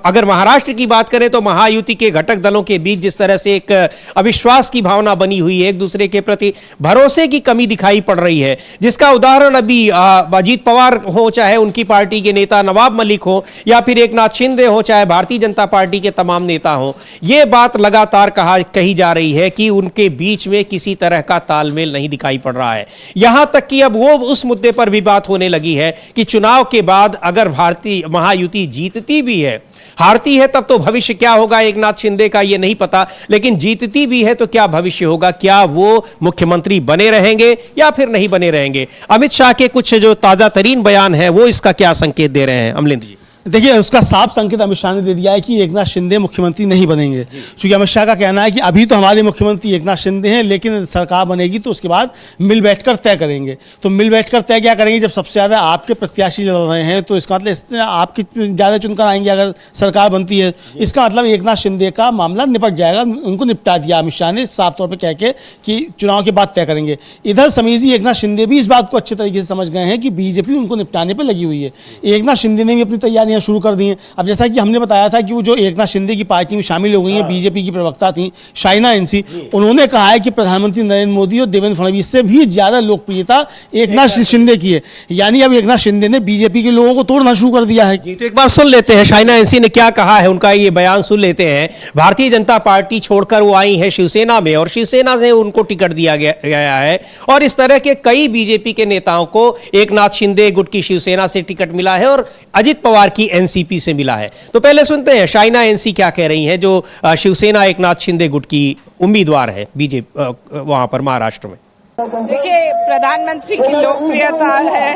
अगर महाराष्ट्र की बात करें तो महायुति के घटक दलों के बीच जिस तरह से एक अविश्वास की भावना बनी हुई है, एक दूसरे के प्रति भरोसे की कमी दिखाई पड़ रही है, जिसका उदाहरण अभी अजीत पवार हो, चाहे उनकी पार्टी के नेता नवाब मलिक हो या फिर एकनाथ शिंदे हो, चाहे भारतीय जनता पार्टी के तमाम नेता हो, यह बात लगातार कही जा रही है कि उनके बीच में किसी तरह का तालमेल नहीं दिखाई पड़ रहा है। यहां तक कि अब वो उस मुद्दे पर भी बात होने लगी है कि चुनाव के बाद अगर भारतीय महायुति जीतती भी है, हारती है तब तो भविष्य क्या होगा एकनाथ शिंदे का ये नहीं पता, लेकिन जीतती भी है तो क्या भविष्य होगा, क्या वो मुख्यमंत्री बने रहेंगे या फिर नहीं बने रहेंगे। अमित शाह के कुछ जो ताजा तरीन बयान है वो इसका क्या संकेत दे रहे हैं अमलेंदु जी? देखिए, उसका साफ संकेत अमित शाह ने दे दिया है कि एकनाथ शिंदे मुख्यमंत्री नहीं बनेंगे, क्योंकि अमित शाह का कहना है कि अभी तो हमारे मुख्यमंत्री एकनाथ शिंदे हैं, लेकिन सरकार बनेगी तो उसके बाद मिल बैठकर तय करेंगे। तो मिल बैठकर तय क्या करेंगे? जब सबसे ज़्यादा आपके प्रत्याशी लड़ रहे हैं तो इसका मतलब आपकी ज़्यादा चुनकर आएंगे अगर सरकार बनती है, इसका मतलब एकनाथ शिंदे का मामला निपट जाएगा। उनको निपटा दिया अमित शाह ने साफ तौर पर कह के कि चुनाव के बाद तय करेंगे। इधर समीर जी, एकनाथ शिंदे भी इस बात को अच्छे तरीके से समझ गए हैं कि बीजेपी उनको निपटाने पर लगी हुई है। एकनाथ शिंदे ने भी अपनी तैयारियां शुरू कर दी हैं। अब जैसा कि हमने बताया था कि वो जो एकनाथ शिंदे की पार्टी में शामिल हो गई हैं, बीजेपी की प्रवक्ता थी शाइना एनसी, उन्होंने कहा है कि प्रधानमंत्री नरेंद्र मोदी और देवेंद्र फडणवीस से भी ज्यादा लोकप्रियता एकनाथ शिंदे की है। यानी अब एकनाथ शिंदे ने बीजेपी के लोगों को तोड़ना शुरू कर दिया है। तो एक बार सुन लेते हैं शाइना एनसी ने क्या कहा है, उनका ये बयान सुन लेते हैं। भारतीय जनता पार्टी छोड़कर वो आई है शिवसेना में और शिवसेना से उनको टिकट दिया गया है और इस तरह के कई बीजेपी के नेताओं को एकनाथ शिंदे गुट की शिवसेना से टिकट मिला है और अजित पवार की एनसीपी से मिला है। तो पहले सुनते हैं शाइना एनसी क्या कह रही हैं, जो शिवसेना एकनाथ शिंदे गुट की उम्मीदवार है बीजेपी वहां पर महाराष्ट्र में। देखिए, प्रधानमंत्री की लोकप्रियता है,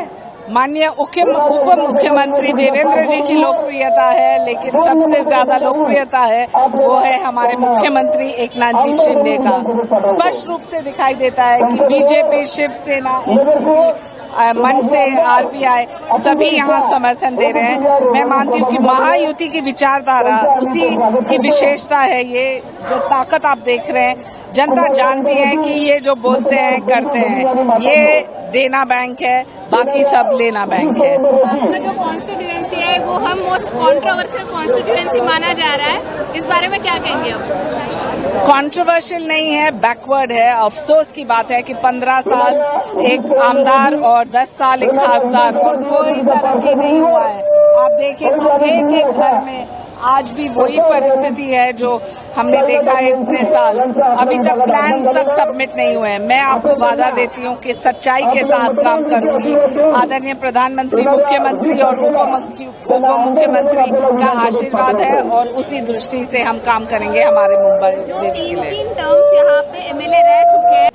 माननीय उप मुख्यमंत्री देवेंद्र जी की लोकप्रियता है, लेकिन सबसे ज्यादा लोकप्रियता है वो है हमारे मुख्यमंत्री एकनाथ जी शिंदे का। स्पष्ट रूप से दिखाई देता है कि बीजेपी, शिवसेना, मनसे, आरपीआई सभी यहाँ समर्थन दे रहे हैं। मैं मानती हूँ कि महायुति की विचारधारा उसी की विशेषता है। ये जो ताकत आप देख रहे हैं, जनता जानती है कि ये जो बोलते हैं करते हैं, ये देना बैंक है, बाकी सब लेना बैंक है। आपका जो कॉन्स्टिट्यूएंसी है वो हम मोस्ट कॉन्ट्रोवर्शियल कॉन्स्टिट्यूएंसी माना जा रहा है, इस बारे में क्या कहेंगे आप? कॉन्ट्रोवर्शियल नहीं है, बैकवर्ड है। अफसोस की बात है कि 15 साल एक आमदार और 10 साल एक खासदार और कोई तरक्की नहीं हुआ है। आप देखें तो एक एक घर में आज भी वही परिस्थिति है जो हमने देखा है इतने साल। अभी तक प्लान्स तक सबमिट नहीं हुए हैं। मैं आपको वादा देती हूँ कि सच्चाई के साथ काम करूंगी। आदरणीय प्रधानमंत्री, मुख्यमंत्री और उप मुख्यमंत्री का आशीर्वाद है और उसी दृष्टि से हम काम करेंगे हमारे मुंबई के लिए। 3 टर्म्स यहाँ पे एमएलए रह चुके हैं।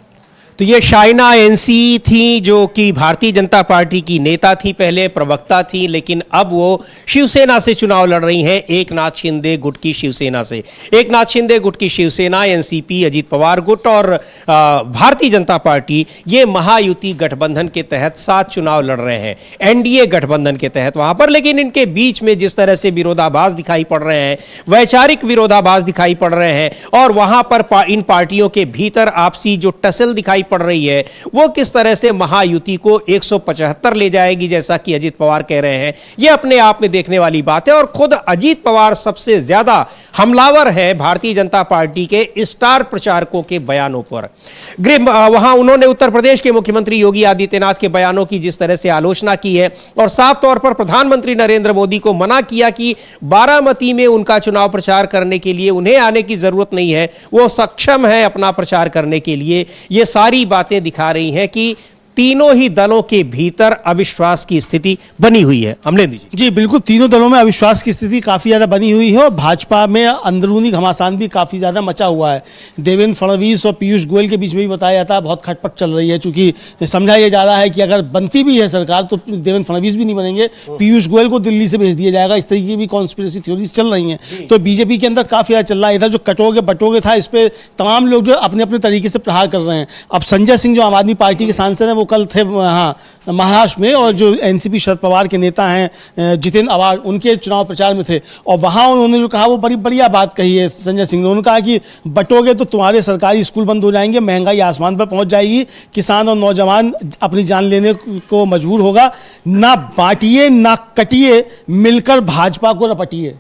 तो ये शाइना एनसी थी जो कि भारतीय जनता पार्टी की नेता थी, पहले प्रवक्ता थी, लेकिन अब वो शिवसेना से चुनाव लड़ रही हैं, एकनाथ शिंदे गुट की शिवसेना से। एकनाथ शिंदे गुट की शिवसेना, एनसीपी, अजित पवार गुट और भारतीय जनता पार्टी, ये महायुति गठबंधन के तहत 7 चुनाव लड़ रहे हैं, एनडीए गठबंधन के तहत वहां पर। लेकिन इनके बीच में जिस तरह से विरोधाभास दिखाई पड़ रहे हैं, वैचारिक विरोधाभास दिखाई पड़ रहे हैं और वहां पर इन पार्टियों के भीतर आपसी जो टसल दिखाई पड़ रही है, वो किस तरह से महायुति को 175 ले जाएगी, जैसा कि अजित पवार कह रहे हैं, यह अपने आप में देखने वाली बात है। और खुद अजित पवार सबसे ज्यादा हमलावर है भारतीय जनता पार्टी के स्टार प्रचारकों के बयानों पर। वहां उन्होंने उत्तर प्रदेश के मुख्यमंत्री योगी आदित्यनाथ के बयानों की जिस तरह से आलोचना की है और साफ तौर पर प्रधानमंत्री नरेंद्र मोदी को मना किया कि बारामती में उनका चुनाव प्रचार करने के लिए उन्हें आने की जरूरत नहीं है, वो सक्षम है अपना प्रचार करने के लिए। ये सारी बातें दिखा रही हैं कि तीनों ही दलों के भीतर अविश्वास की स्थिति बनी हुई है। अमलेंदु जी। जी बिल्कुल, तीनों दलों में अविश्वास की स्थिति काफ़ी ज़्यादा बनी हुई है और भाजपा में अंदरूनी घमासान भी काफ़ी ज़्यादा मचा हुआ है। देवेंद्र फडणवीस और पीयूष गोयल के बीच में भी बताया जाता है बहुत खटपट चल रही है, चूंकि समझा यह जा रहा है कि अगर बनती भी है सरकार तो देवेंद्र फडणवीस भी नहीं बनेंगे, पीयूष गोयल को दिल्ली से भेज दिया जाएगा। इस तरीके की भी कॉन्स्पिरेसी थ्योरीज चल रही हैं। तो बीजेपी के अंदर काफ़ी ज़्यादा चल रहा है। इधर जो कटोगे बटोगे था, इस पर तमाम लोग जो अपने अपने तरीके से प्रहार कर रहे हैं। अब संजय सिंह जो आम आदमी पार्टी के सांसद हैं वो कल थे महाराष्ट्र में, और जो एनसीपी शरद पवार के नेता हैं जितेंद्र आवाड, उनके चुनाव प्रचार में थे और वहाँ उन्होंने जो कहा वो बड़ी बढ़िया बात कही है संजय सिंह ने। उन्होंने कहा कि बटोगे तो तुम्हारे सरकारी स्कूल बंद हो जाएंगे, महंगाई आसमान पर पहुंच जाएगी, किसान और नौजवान अपनी जान लेने को मजबूर होगा। ना बांटिए ना कटिए, मिलकर भाजपा को रपटिए।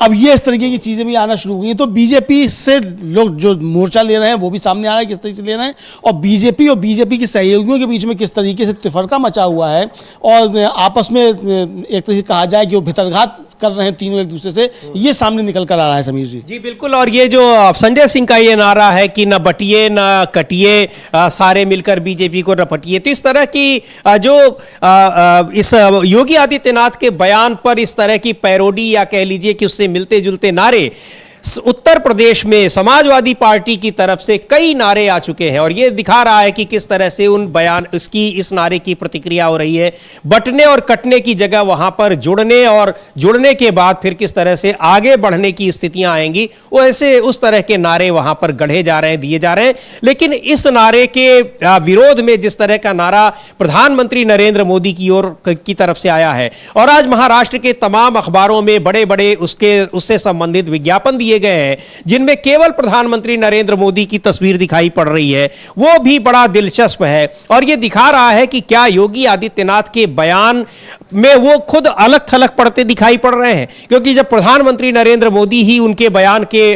अब ये इस तरीके की चीजें भी आना शुरू हो गई। तो बीजेपी से लोग जो मोर्चा ले रहे हैं वो भी सामने आ रहा है किस तरीके से ले रहे हैं, और बीजेपी के सहयोगियों के बीच में किस तरीके से तफरका मचा हुआ है, और आपस में एक तरीके से कहा जाए कि वो भितरघात कर रहे हैं तीनों एक दूसरे से, ये सामने निकल कर आ रहा है समीर जी। जी बिल्कुल, और ये जो संजय सिंह का ये नारा है कि न बटिए न कटिए, सारे मिलकर बीजेपी को रपटिए, तो इस तरह की जो इस योगी आदित्यनाथ के बयान पर इस तरह की पैरोडी या कह लीजिए कि उससे मिलते जुलते नारे उत्तर प्रदेश में समाजवादी पार्टी की तरफ से कई नारे आ चुके हैं, और यह दिखा रहा है कि किस तरह से उन बयान इस नारे की प्रतिक्रिया हो रही है। बटने और कटने की जगह वहां पर जुड़ने, और जुड़ने के बाद फिर किस तरह से आगे बढ़ने की स्थितियां आएंगी, वो ऐसे उस तरह के नारे वहां पर गढ़े जा रहे हैं, दिए जा रहे हैं। लेकिन इस नारे के विरोध में जिस तरह का नारा प्रधानमंत्री नरेंद्र मोदी की तरफ से आया है, और आज महाराष्ट्र के तमाम अखबारों में बड़े बड़े उससे संबंधित विज्ञापन दिए गए हैं जिनमें केवल प्रधानमंत्री नरेंद्र मोदी की तस्वीर दिखाई पड़ रही है, वो भी बड़ा दिलचस्प है। और यह दिखा रहा है कि क्या योगी आदित्यनाथ के बयान में वो खुद अलग थलग पड़ते दिखाई पड़ रहे हैं, क्योंकि जब प्रधानमंत्री नरेंद्र मोदी ही उनके बयान के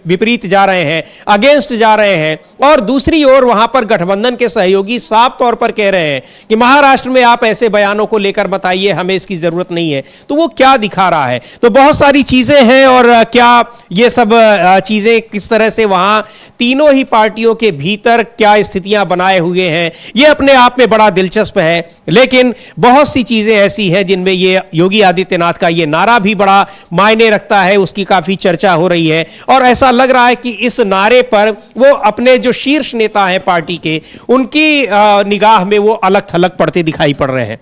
विपरीत जा रहे हैं, अगेंस्ट जा रहे हैं, और दूसरी ओर वहां पर गठबंधन के सहयोगी साफ तौर पर कह रहे हैं कि महाराष्ट्र में आप ऐसे बयानों को लेकर बताइए, हमें इसकी जरूरत नहीं है, तो वो क्या दिखा रहा है। तो बहुत सारी चीजें हैं, और क्या ये सब चीजें किस तरह से वहां तीनों ही पार्टियों के भीतर क्या स्थितियां बनाए हुए हैं, ये अपने आप में बड़ा दिलचस्प है। लेकिन बहुत सी चीजें ऐसी हैं जिनमें ये योगी आदित्यनाथ का ये नारा भी बड़ा मायने रखता है, उसकी काफी चर्चा हो रही है, और ऐसा लग रहा है कि इस नारे पर वो अपने जो शीर्ष नेता हैं पार्टी के, उनकी निगाह में वो अलग थलग पड़ते दिखाई पड़ रहे हैं।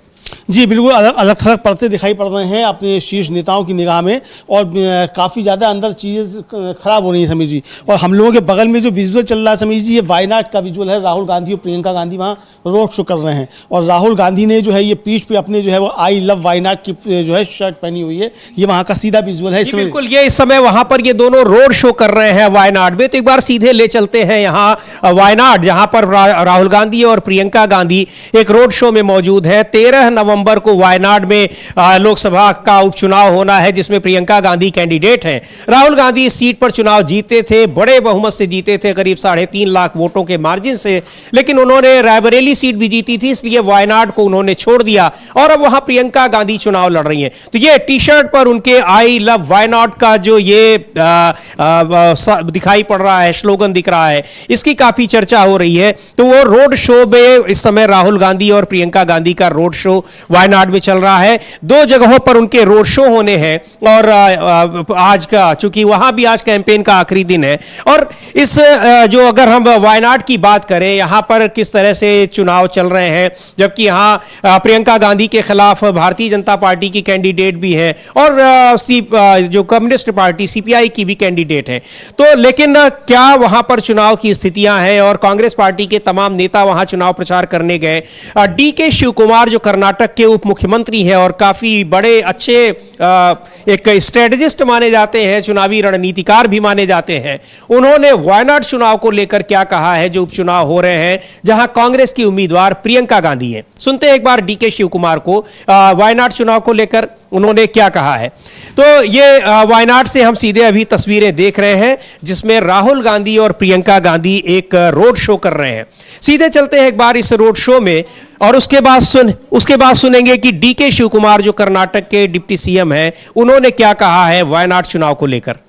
जी बिल्कुल, अलग थलग पड़ते दिखाई पड़ रहे हैं अपने शीर्ष नेताओं की निगाह में, और काफ़ी ज़्यादा अंदर चीज़ें खराब हो रही हैं समीर जी। और हम लोगों के बगल में जो विजुअल चल रहा है समीर जी, ये वायनाड का विजुअल है। राहुल गांधी और प्रियंका गांधी वहाँ रोड शो कर रहे हैं, और राहुल गांधी ने जो है ये पीठ पे अपने जो है वो आई लव वायनाड की जो है शर्ट पहनी हुई है। ये वहाँ का सीधा विजुअल है। बिल्कुल, ये इस समय वहाँ पर ये दोनों रोड शो कर रहे हैं वायनाड में। तो एक बार सीधे ले चलते हैं यहाँ वायनाड, जहाँ पर राहुल गांधी और प्रियंका गांधी एक रोड शो में मौजूद है। 13 नवंबर को वायनाड में लोकसभा का उपचुनाव होना है, जिसमें प्रियंका गांधी कैंडिडेट हैं। राहुल गांधी इस सीट पर चुनाव जीते थे, बड़े बहुमत से जीते थे, करीब 3.5 लाख वोटों के मार्जिन से, लेकिन उन्होंने रायबरेली सीट भी जीती थी, इसलिए वायनाड को उन्होंने छोड़ दिया, और अब वहां प्रियंका गांधी चुनाव लड़ रही हैं। तो ये टी शर्ट पर उनके आई लव वायनाड का जो ये दिखाई पड़ रहा है, स्लोगन दिख रहा है, इसकी काफी चर्चा हो रही है। तो वो रोड शो में इस समय राहुल गांधी और प्रियंका गांधी का रोड शो वायनाड में चल रहा है। 2 जगहों पर उनके रोड शो होने हैं, और आज का, चूंकि वहां भी आज कैंपेन का आखिरी दिन है, और इस जो अगर हम वायनाड की बात करें, यहां पर किस तरह से चुनाव चल रहे हैं, जबकि यहां प्रियंका गांधी के खिलाफ भारतीय जनता पार्टी की कैंडिडेट भी है, और जो कम्युनिस्ट पार्टी सीपीआई की भी कैंडिडेट है। तो लेकिन क्या वहां पर चुनाव की स्थितियां हैं, और कांग्रेस पार्टी के तमाम नेता वहां चुनाव प्रचार करने गए। डीके शिव कुमार जो कर्नाटक के उप मुख्यमंत्री है और काफी बड़े अच्छे एक स्ट्रेटेजिस्ट माने जाते हैं, चुनावी रणनीतिकार भी माने जाते हैं, उन्होंने वायनाड चुनाव को लेकर क्या कहा है, जो उपचुनाव हो रहे हैं जहां कांग्रेस की उम्मीदवार प्रियंका गांधी है। सुनते हैं एक बार डीके शिव कुमार को वायनाड चुनाव को लेकर उन्होंने क्या कहा है। तो ये वायनाड से हम सीधे अभी तस्वीरें देख रहे हैं, जिसमें राहुल गांधी और प्रियंका गांधी एक रोड शो कर रहे हैं। सीधे चलते हैं एक बार इस रोड शो में, और उसके बाद सुनेंगे कि डीके शिव कुमार जो कर्नाटक के डिप्टी सीएम हैं, उन्होंने क्या कहा है वायनाड चुनाव को लेकर।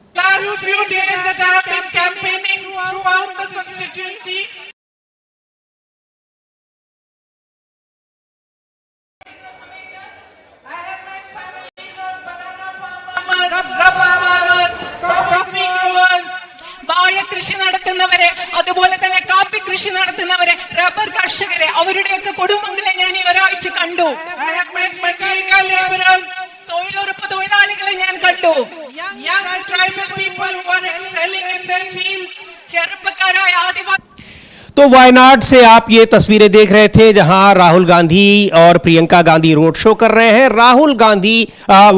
കൃഷി നടത്തുന്നവരെ, റബ്ബർ കർഷകരെ, അവരുടെയൊക്കെ കുടുംബങ്ങളെ ഞാൻ ഈ ഒരാഴ്ച കണ്ടു. തൊഴിലുറപ്പ് തൊഴിലാളികളെ ഞാൻ കണ്ടു. ചെറുപ്പക്കാരായ ആദിവാസി. तो वायनाड से आप ये तस्वीरें देख रहे थे जहां राहुल गांधी और प्रियंका गांधी रोड शो कर रहे हैं। राहुल गांधी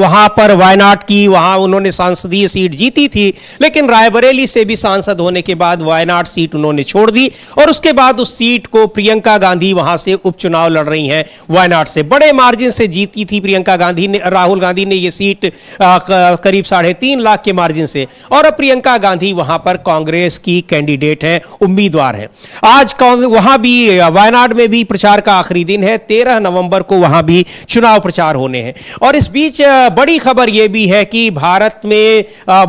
वहां पर वायनाड की, वहां उन्होंने सांसदीय सीट जीती थी, लेकिन रायबरेली से भी सांसद होने के बाद वायनाड सीट उन्होंने छोड़ दी और उसके बाद उस सीट को प्रियंका गांधी वहां से उपचुनाव लड़ रही हैं। वायनाड से बड़े मार्जिन से जीती थी प्रियंका गांधी ने, राहुल गांधी ने ये सीट करीब 3.5 लाख के मार्जिन से, और अब प्रियंका गांधी वहां पर कांग्रेस की कैंडिडेट है, उम्मीदवार है। आज वहां भी वायनाड में भी प्रचार का आखिरी दिन है। 13 नवंबर को वहां भी चुनाव प्रचार होने हैं। और इस बीच बड़ी खबर यह भी है कि भारत में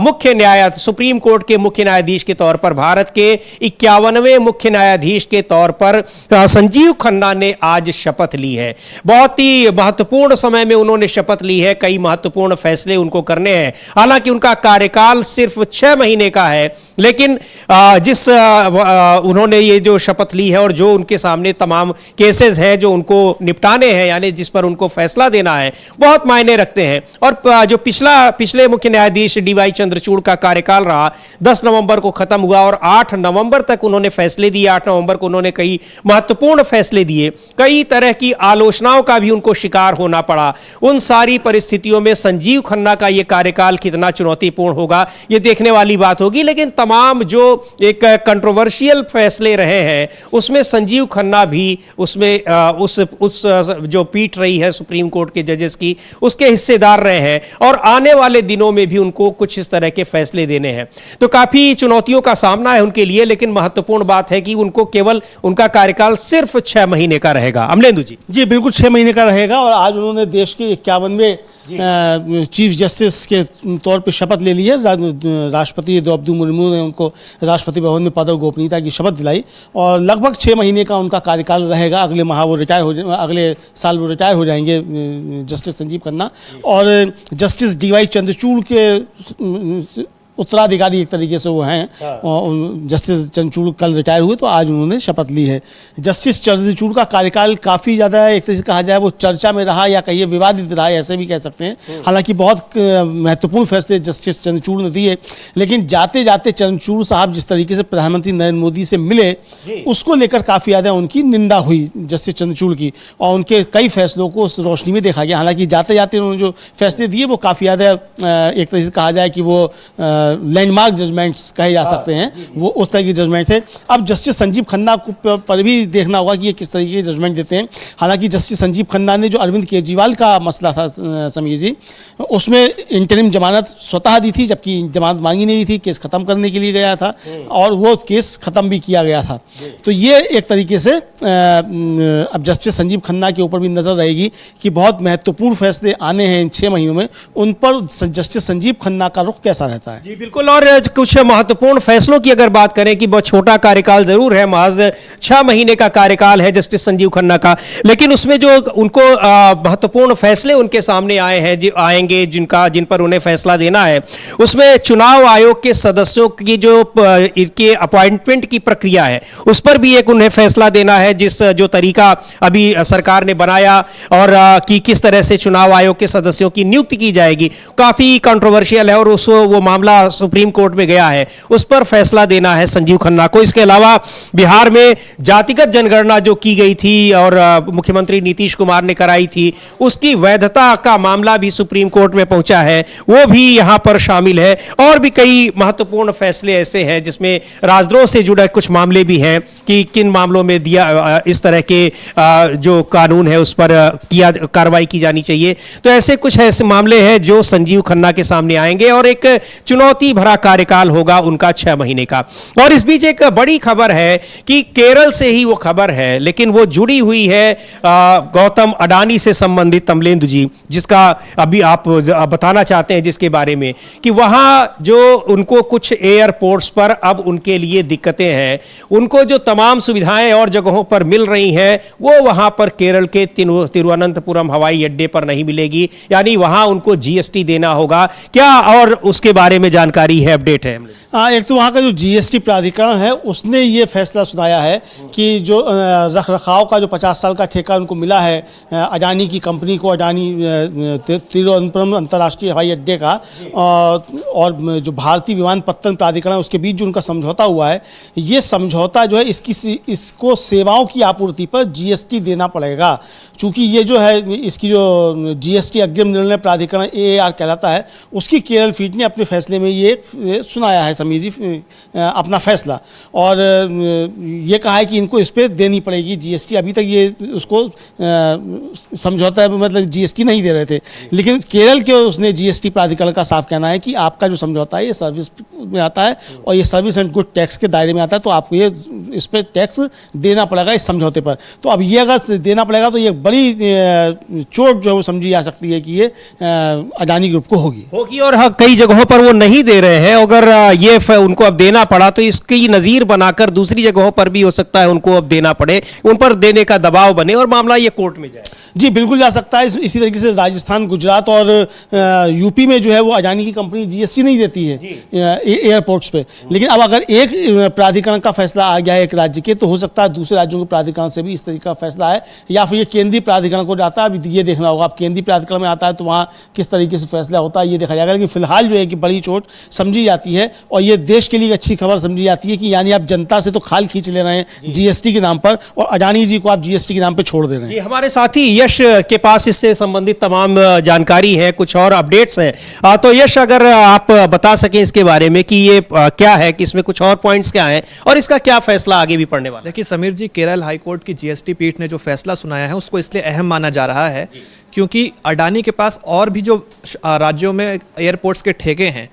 मुख्य न्यायाधीश, सुप्रीम कोर्ट के मुख्य न्यायाधीश के तौर पर, भारत के 51वें मुख्य न्यायाधीश के तौर पर संजीव खन्ना ने आज शपथ ली है। बहुत ही महत्वपूर्ण समय में उन्होंने शपथ ली है। कई महत्वपूर्ण फैसले उनको करने हैं। हालांकि उनका कार्यकाल सिर्फ 6 महीने का है, लेकिन जिस उन्होंने ये जो शपथ ली है और जो उनके सामने तमाम केसेस हैं जो उनको निपटाने हैं, यानी जिस पर उनको फैसला देना है, बहुत मायने रखते हैं। और जो पिछले मुख्य न्यायाधीश डीवाई चंद्रचूड़ का कार्यकाल रहा, 10 नवंबर को खत्म हुआ और 8 नवंबर तक उन्होंने फैसले दिए। 8 नवंबर को उन्होंने कई महत्वपूर्ण फैसले दिए। कई तरह की आलोचनाओं का भी उनको शिकार होना पड़ा। उन सारी परिस्थितियों में संजीव खन्ना का यह कार्यकाल कितना चुनौतीपूर्ण होगा, यह देखने वाली बात होगी। लेकिन तमाम जो एक कंट्रोवर्शियल फैसले रहे हैं उसमें संजीव खन्ना भी उसमें उस जो पीठ रही है सुप्रीम कोर्ट के जजेस की, उसके हिस्सेदार रहे हैं। और आने वाले दिनों में भी उनको कुछ इस तरह के फैसले देने हैं। तो काफी चुनौतियों का सामना है उनके लिए, लेकिन महत्वपूर्ण बात है कि उनको केवल उनका कार्यकाल सिर्फ 6 महीने का रहेगा। अमलेंदु जी। जी बिल्कुल 6 महीने का रहेगा। और आज उन्होंने देश के 51वें चीफ जस्टिस के तौर पे शपथ ले ली है। राष्ट्रपति द्रौपदी मुर्मू ने उनको राष्ट्रपति भवन में पद और गोपनीयता की शपथ दिलाई और लगभग 6 महीने का उनका कार्यकाल रहेगा। अगले माह वो अगले साल वो रिटायर हो जाएंगे जस्टिस संजीव खन्ना। और जस्टिस डीवाई चंद्रचूड़ के उत्तराधिकारी एक तरीके से वो हैं। जस्टिस चंद्रचूड़ कल रिटायर हुए तो आज उन्होंने शपथ ली है। जस्टिस चंद्रचूड़ का कार्यकाल काफ़ी ज़्यादा एक तरीके से कहा जाए वो चर्चा में रहा या कहिए विवादित रहा, ऐसे भी कह सकते हैं। हालांकि बहुत महत्वपूर्ण फैसले जस्टिस चंद्रचूड़ ने दिए, लेकिन जाते जाते चंद्रचूड़ साहब जिस तरीके से प्रधानमंत्री नरेंद्र मोदी से मिले उसको लेकर काफ़ी ज़्यादा उनकी निंदा हुई जस्टिस चंद्रचूड़ की, और उनके कई फैसलों को उस रोशनी में देखा गया। हालांकि जाते जाते उन्होंने जो फैसले दिए वो काफ़ी ज़्यादा एक तरीके से कहा जाए कि वो लैंडमार्क जजमेंट्स कहे जा सकते हैं, वो उस तरह के जजमेंट थे। अब जस्टिस संजीव खन्ना को पर भी देखना होगा कि ये किस तरीके के जजमेंट देते हैं। हालांकि जस्टिस संजीव खन्ना ने जो अरविंद केजरीवाल का मसला था समीर जी, उसमें इंटरिम जमानत स्वतः दी थी, जबकि जमानत मांगी नहीं थी, केस खत्म करने के लिए गया था और वो केस खत्म भी किया गया था। तो ये एक तरीके से अब जस्टिस संजीव खन्ना के ऊपर भी नजर रहेगी कि बहुत महत्वपूर्ण फैसले आने हैं इन 6 महीनों में, उन पर जस्टिस संजीव खन्ना का रुख कैसा रहता है। जी बिल्कुल। और कुछ महत्वपूर्ण फैसलों की अगर बात करें कि बहुत छोटा कार्यकाल जरूर है, महज 6 महीने का कार्यकाल है जस्टिस संजीव खन्ना का, लेकिन उसमें जो उनको महत्वपूर्ण फैसले उनके सामने आए हैं, जो आएंगे, जिन पर उन्हें फैसला देना है, उसमें चुनाव आयोग के सदस्यों की जो इनके अपॉइंटमेंट की प्रक्रिया है उस पर भी एक उन्हें फैसला देना है। जो तरीका अभी सरकार ने बनाया और कि किस तरह से चुनाव आयोग के सदस्यों की नियुक्ति की जाएगी, काफी कंट्रोवर्शियल है और वो मामला सुप्रीम कोर्ट में गया है, उस पर फैसला देना है संजीव खन्ना को। इसके अलावा बिहार में जातिगत जनगणना जो की गई थी और मुख्यमंत्री नीतीश कुमार ने कराई थी, उसकी वैधता का मामला भी सुप्रीम कोर्ट में पहुंचा है, वो भी यहां पर शामिल है। और भी कई महत्वपूर्ण फैसले ऐसे हैं जिसमें राजद्रोह से जुड़े कुछ मामले भी हैं कि किन मामलों में इस तरह के जो कानून है उस पर कार्रवाई की जानी चाहिए। तो ऐसे मामले हैं जो संजीव खन्ना के सामने आएंगे और एक चुनौती भरा कार्यकाल होगा उनका 6 महीने का। और इस बीच एक बड़ी खबर है कि केरल से ही वो खबर है, लेकिन वो जुड़ी हुई है गौतम अडानी से संबंधित, अमलेंदु जी, जिसका अभी आप बताना चाहते हैं जिसके बारे में कि वहां जो उनको कुछ एयरपोर्ट्स पर अब उनके लिए दिक्कतें हैं, उनको जो तमाम सुविधाएं और जगहों पर मिल रही हैं वो वहां पर केरल के तिरुवनंतपुरम हवाई अड्डे पर नहीं मिलेगी, यानी वहां उनको जीएसटी देना होगा क्या, और उसके बारे में जानकारी है, अपडेट है? हाँ, एक तो वहाँ का जो जीएसटी प्राधिकरण है उसने ये फैसला सुनाया है कि जो रख रखाव का जो 50 साल का ठेका उनको मिला है अडानी की कंपनी को, अडानी तिरुवनंतपुरम अंतर्राष्ट्रीय हवाई अड्डे का, और जो भारतीय विमानपत्तन प्राधिकरण है उसके बीच जो उनका समझौता हुआ है, ये समझौता जो है इसको सेवाओं की आपूर्ति पर जीएसटी देना पड़ेगा। चूँकि ये जो है इसकी जो जीएसटी अग्रिम निर्णय प्राधिकरण AAR कहलाता है, उसकी केरल पीठ ने अपने फैसले में ये सुनाया है समीर जी अपना फैसला, और ये कहा है कि इनको इस पर देनी पड़ेगी जीएसटी। अभी तक ये उसको समझौता मतलब जीएसटी नहीं दे रहे थे, लेकिन केरल के उसने जीएसटी प्राधिकरण का साफ कहना है कि आपका जो समझौता है ये सर्विस में आता है और ये सर्विस एंड गुड टैक्स के दायरे में आता है, तो आपको ये इस पर टैक्स देना पड़ेगा इस समझौते पर। तो अब ये अगर देना पड़ेगा तो ये बड़ी चोट जो है वो समझी जा सकती है कि ये अडानी ग्रुप को होगी। और हाँ, कई जगहों पर वो नहीं दे रहे हैं। अगर ये उनको अब देना पड़ा तो इसकी नज़ीर बनाकर दूसरी जगहों पर भी हो सकता है उनको अब देना पड़े, उन पर देने का दबाव बने और मामला ये कोर्ट में जाए। जी बिल्कुल जा सकता है। इसी तरीके से राजस्थान, गुजरात और यूपी में जो है वो अडानी की कंपनी जीएसटी नहीं देती है एयरपोर्ट्स पे, लेकिन अब अगर एक प्राधिकरण का फैसला आ गया है एक राज्य के, तो हो सकता है दूसरे राज्यों के प्राधिकरण से भी इस तरीके का फैसला है, या फिर ये केंद्रीय प्राधिकरण को जाता है। अभी ये देखना होगा, अब केंद्रीय प्राधिकरण में आता है तो वहाँ किस तरीके से फैसला होता है ये देखा जाएगा। लेकिन फिलहाल जो है कि बड़ी चोट समझी जाती है और ये देश के लिए अच्छी खबर समझी जाती है कि यानी आप जनता से तो खाल खींच ले रहे हैं जीएसटी के नाम पर, और अडानी जी को आप जीएसटी के नाम पर छोड़ दे रहे हैं। हमारे साथी यश के पास इससे संबंधित तमाम जानकारी है, कुछ और अपडेट्स हैं। तो यश, अगर आप बता सकें इसके बारे में कि ये क्या है, कि इसमें कुछ और पॉइंट्स क्या हैं और इसका क्या फैसला आगे भी पड़ने वाला है? देखिए समीर जी, केरल हाईकोर्ट की जीएसटी पीठ ने जो फैसला सुनाया है उसको इसलिए अहम माना जा रहा है क्योंकि अडानी के पास और भी जो राज्यों में एयरपोर्ट्स के ठेके हैं,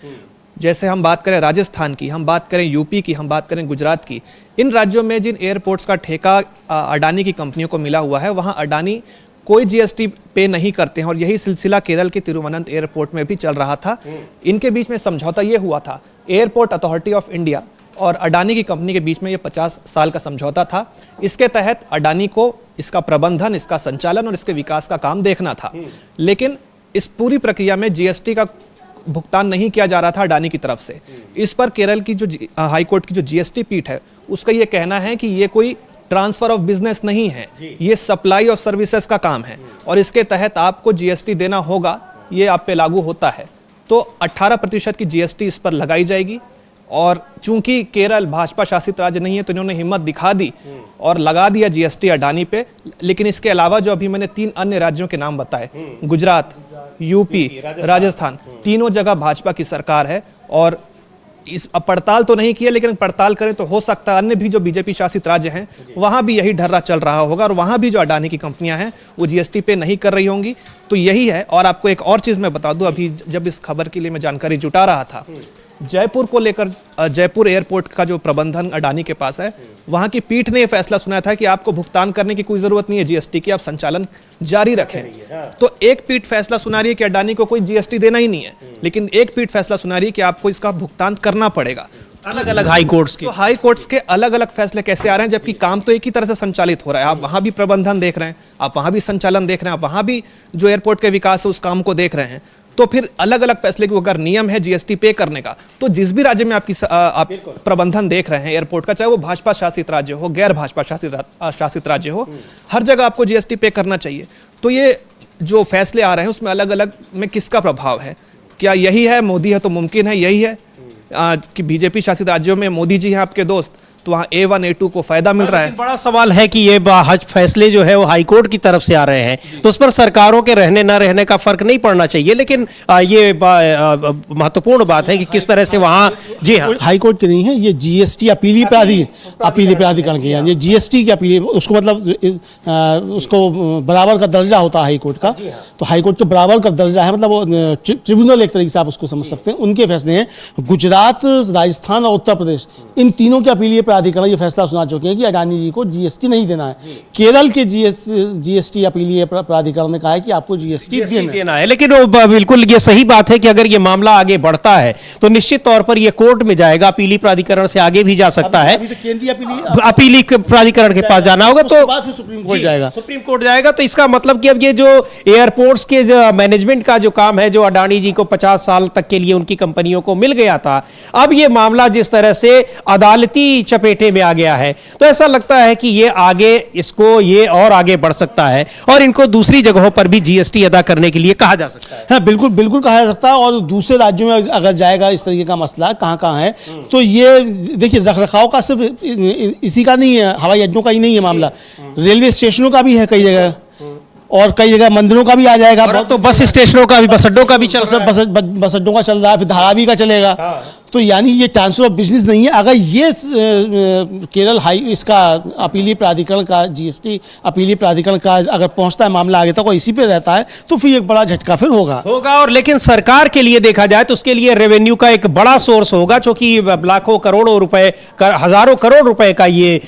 जैसे हम बात करें राजस्थान की, हम बात करें यूपी की, हम बात करें गुजरात की, इन राज्यों में जिन एयरपोर्ट्स का ठेका अडानी की कंपनियों को मिला हुआ है वहाँ अडानी कोई जीएसटी पे नहीं करते हैं, और यही सिलसिला केरल के तिरुवनंत एयरपोर्ट में भी चल रहा था। इनके बीच में समझौता ये हुआ था, एयरपोर्ट अथॉरिटी ऑफ इंडिया और अडानी की कंपनी के बीच में ये 50 साल का समझौता था। इसके तहत अडानी को इसका प्रबंधन, इसका संचालन और इसके विकास का काम देखना था, लेकिन इस पूरी प्रक्रिया में जीएसटी का भुगतान नहीं किया जा रहा था अडानी की तरफ से। इस पर केरल की जो हाईकोर्ट की जो जीएसटी पीठ है उसका ये कहना है कि ये कोई ट्रांसफर ऑफ बिजनेस नहीं है, ये सप्लाई ऑफ सर्विसेज का काम है और इसके तहत आपको जीएसटी देना होगा, ये आप पे लागू होता है। तो 18% की जीएसटी इस पर लगाई जाएगी, और चूंकि केरल भाजपा शासित राज्य नहीं है तो इन्होंने हिम्मत दिखा दी और लगा दिया जीएसटी अडानी पे। लेकिन इसके अलावा जो अभी मैंने 3 अन्य राज्यों के नाम बताए, गुजरात, यूपी, राजस्थान, तीनों जगह भाजपा की सरकार है, और इस पड़ताल तो नहीं किया, लेकिन पड़ताल करें तो हो सकता है अन्य भी जो बीजेपी शासित राज्य हैं वहां भी यही ढर्रा चल रहा होगा और वहां भी जो अडानी की कंपनियां हैं वो जीएसटी पे नहीं कर रही होंगी। तो यही है। और आपको एक और चीज मैं बता दूं, अभी जब इस खबर के लिए मैं जानकारी जुटा रहा था, जयपुर को लेकर, जयपुर एयरपोर्ट का जो प्रबंधन अडानी के पास है, वहां की पीठ ने यह फैसला सुनाया था कि आपको भुगतान करने की कोई जरूरत नहीं है जीएसटी की, आप संचालन जारी रखें। तो एक पीठ फैसला सुना रही है कि अडानी को कोई जीएसटी देना ही नहीं है, लेकिन एक पीठ फैसला सुना रही है कि आपको इसका भुगतान करना पड़ेगा। अलग अलग हाई कोर्ट्स के, तो हाई कोर्ट्स के अलग अलग फैसले कैसे आ रहे हैं, जबकि काम तो एक ही तरह से संचालित हो रहा है। आप वहां भी प्रबंधन देख रहे हैं, आप वहां भी संचालन देख रहे हैं, आप वहां भी जो एयरपोर्ट के विकास है उस काम को देख रहे हैं। तो फिर अलग अलग फैसले की अगर नियम है जीएसटी पे करने का, तो जिस भी राज्य में आप प्रबंधन देख रहे हैं एयरपोर्ट का, चाहे वो भाजपा शासित राज्य हो, गैर भाजपा शासित राज्य हो, हर जगह आपको जीएसटी पे करना चाहिए। तो ये जो फैसले आ रहे हैं उसमें अलग अलग में किसका प्रभाव है, क्या यही है मोदी है तो मुमकिन है यही है कि बीजेपी शासित राज्यों में मोदी जी हैं आपके दोस्त, तो वहाँ A1 A2 को फायदा मिल रहा है। बड़ा सवाल है कि ये हज फैसले जो है वो हाईकोर्ट की तरफ से आ रहे हैं, तो उस पर सरकारों के रहने न रहने का फर्क नहीं पड़ना चाहिए, लेकिन ये महत्वपूर्ण बात है कि किस तरह से वहाँ, जी हाँ, हाईकोर्ट की नहीं है, ये जीएसटी अपीली प्राधिकरण की, ये जीएसटी की अपील, उसको मतलब उसको बराबर का दर्जा होता है हाईकोर्ट का, तो हाईकोर्ट के बराबर का दर्जा है, मतलब वो ट्रिब्यूनल एक तरीके से आप उसको समझ सकते हैं। उनके फैसले हैं गुजरात, राजस्थान और उत्तर प्रदेश, इन तीनों के अपीलीय प्राधिकरण ये फैसला सुना चुके हैं कि अडानी जी को जीएसटी नहीं देना है। केरल के जीएसटी अपीलीय प्राधिकरण ने कहा है कि आपको जीएसटी देना है। लेकिन बिल्कुल ये सही बात है कि अगर ये मामला आगे बढ़ता है तो निश्चित तौर पर ये कोर्ट में जाएगा, अपीली प्राधिकरण से आगे भी जा सकता है, अपीली प्राधिकरण के पास जाना होगा, तो सुप्रीम कोर्ट जाएगा। सुप्रीम कोर्ट जाएगा। तो इसका मतलब कि अब ये जो एयरपोर्ट्स के जो मैनेजमेंट का जो काम है, जो अडानी जी को 50 साल तक के लिए उनकी कंपनियों को मिल गया था, अब ये मामला जिस तरह से अदालती चपेटे में आ गया है, तो ऐसा लगता है कि ये आगे इसको ये और आगे बढ़ सकता है और इनको दूसरी जगहों पर भी जीएसटी अदा करने के लिए कहा जा सकता है। हाँ, बिल्कुल बिल्कुल कहा जा सकता है। और दूसरे राज्यों में अगर जाएगा इस तरीके का मसला कहाँ है, तो ये देखिए रखरखाव का सिर्फ इसी का नहीं है, हवाई अड्डों का ही नहीं है मामला, रेलवे स्टेशनों का भी है कई जगह, और कई जगह मंदिरों का भी आ जाएगा, तो बस स्टेशनों का भी, बस अड्डों का भी चल रहा है, बस अड्डों का चल रहा है, फिर धारावी का चलेगा। तो यानी ये ट्रांसफर ऑफ बिजनेस नहीं है। अगर ये केरल हाई इसका अपीली प्राधिकरण का जीएसटी अपीली प्राधिकरण का अगर पहुंचता है मामला आगे तक और इसी पे रहता है, तो फिर एक बड़ा झटका फिर होगा। और लेकिन सरकार के लिए देखा जाए तो उसके लिए रेवेन्यू का एक बड़ा सोर्स होगा, जो कि लाखों करोड़ों रुपए, हजारों करोड़ रुपए का ये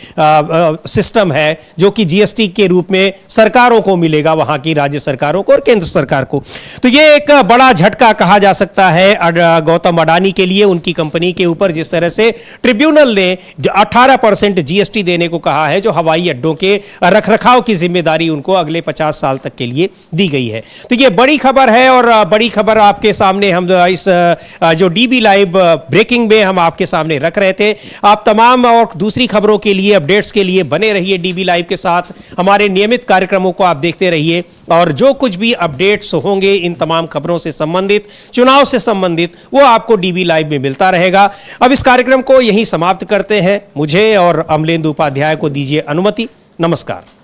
सिस्टम है, जो कि जीएसटी के रूप में सरकारों को मिलेगा, वहां की राज्य सरकारों को और केंद्र सरकार को। तो ये एक बड़ा झटका कहा जा सकता है गौतम अडानी के लिए, उनकी कंपनी के ऊपर, जिस तरह से ट्रिब्यूनल ने 18% जीएसटी देने को कहा है, जो हवाई अड्डों के रखरखाव की जिम्मेदारी उनको अगले 50 साल तक के लिए दी गई है। तो ये बड़ी खबर है और बड़ी खबर आपके सामने हम इस जो डीबी लाइव ब्रेकिंग में हम आपके सामने रख रहे थे। आप तमाम और दूसरी खबरों के लिए, अपडेट्स के लिए बने रहिए डीबी लाइव के साथ। हमारे नियमित कार्यक्रमों को आप देखते रहिए और जो कुछ भी अपडेट्स होंगे इन तमाम खबरों से संबंधित, चुनाव से संबंधित, वो आपको डीबी लाइव में मिलता रहेगा। अब इस कार्यक्रम को यहीं समाप्त करते हैं। मुझे और अमलेंदु उपाध्याय को दीजिए अनुमति। नमस्कार।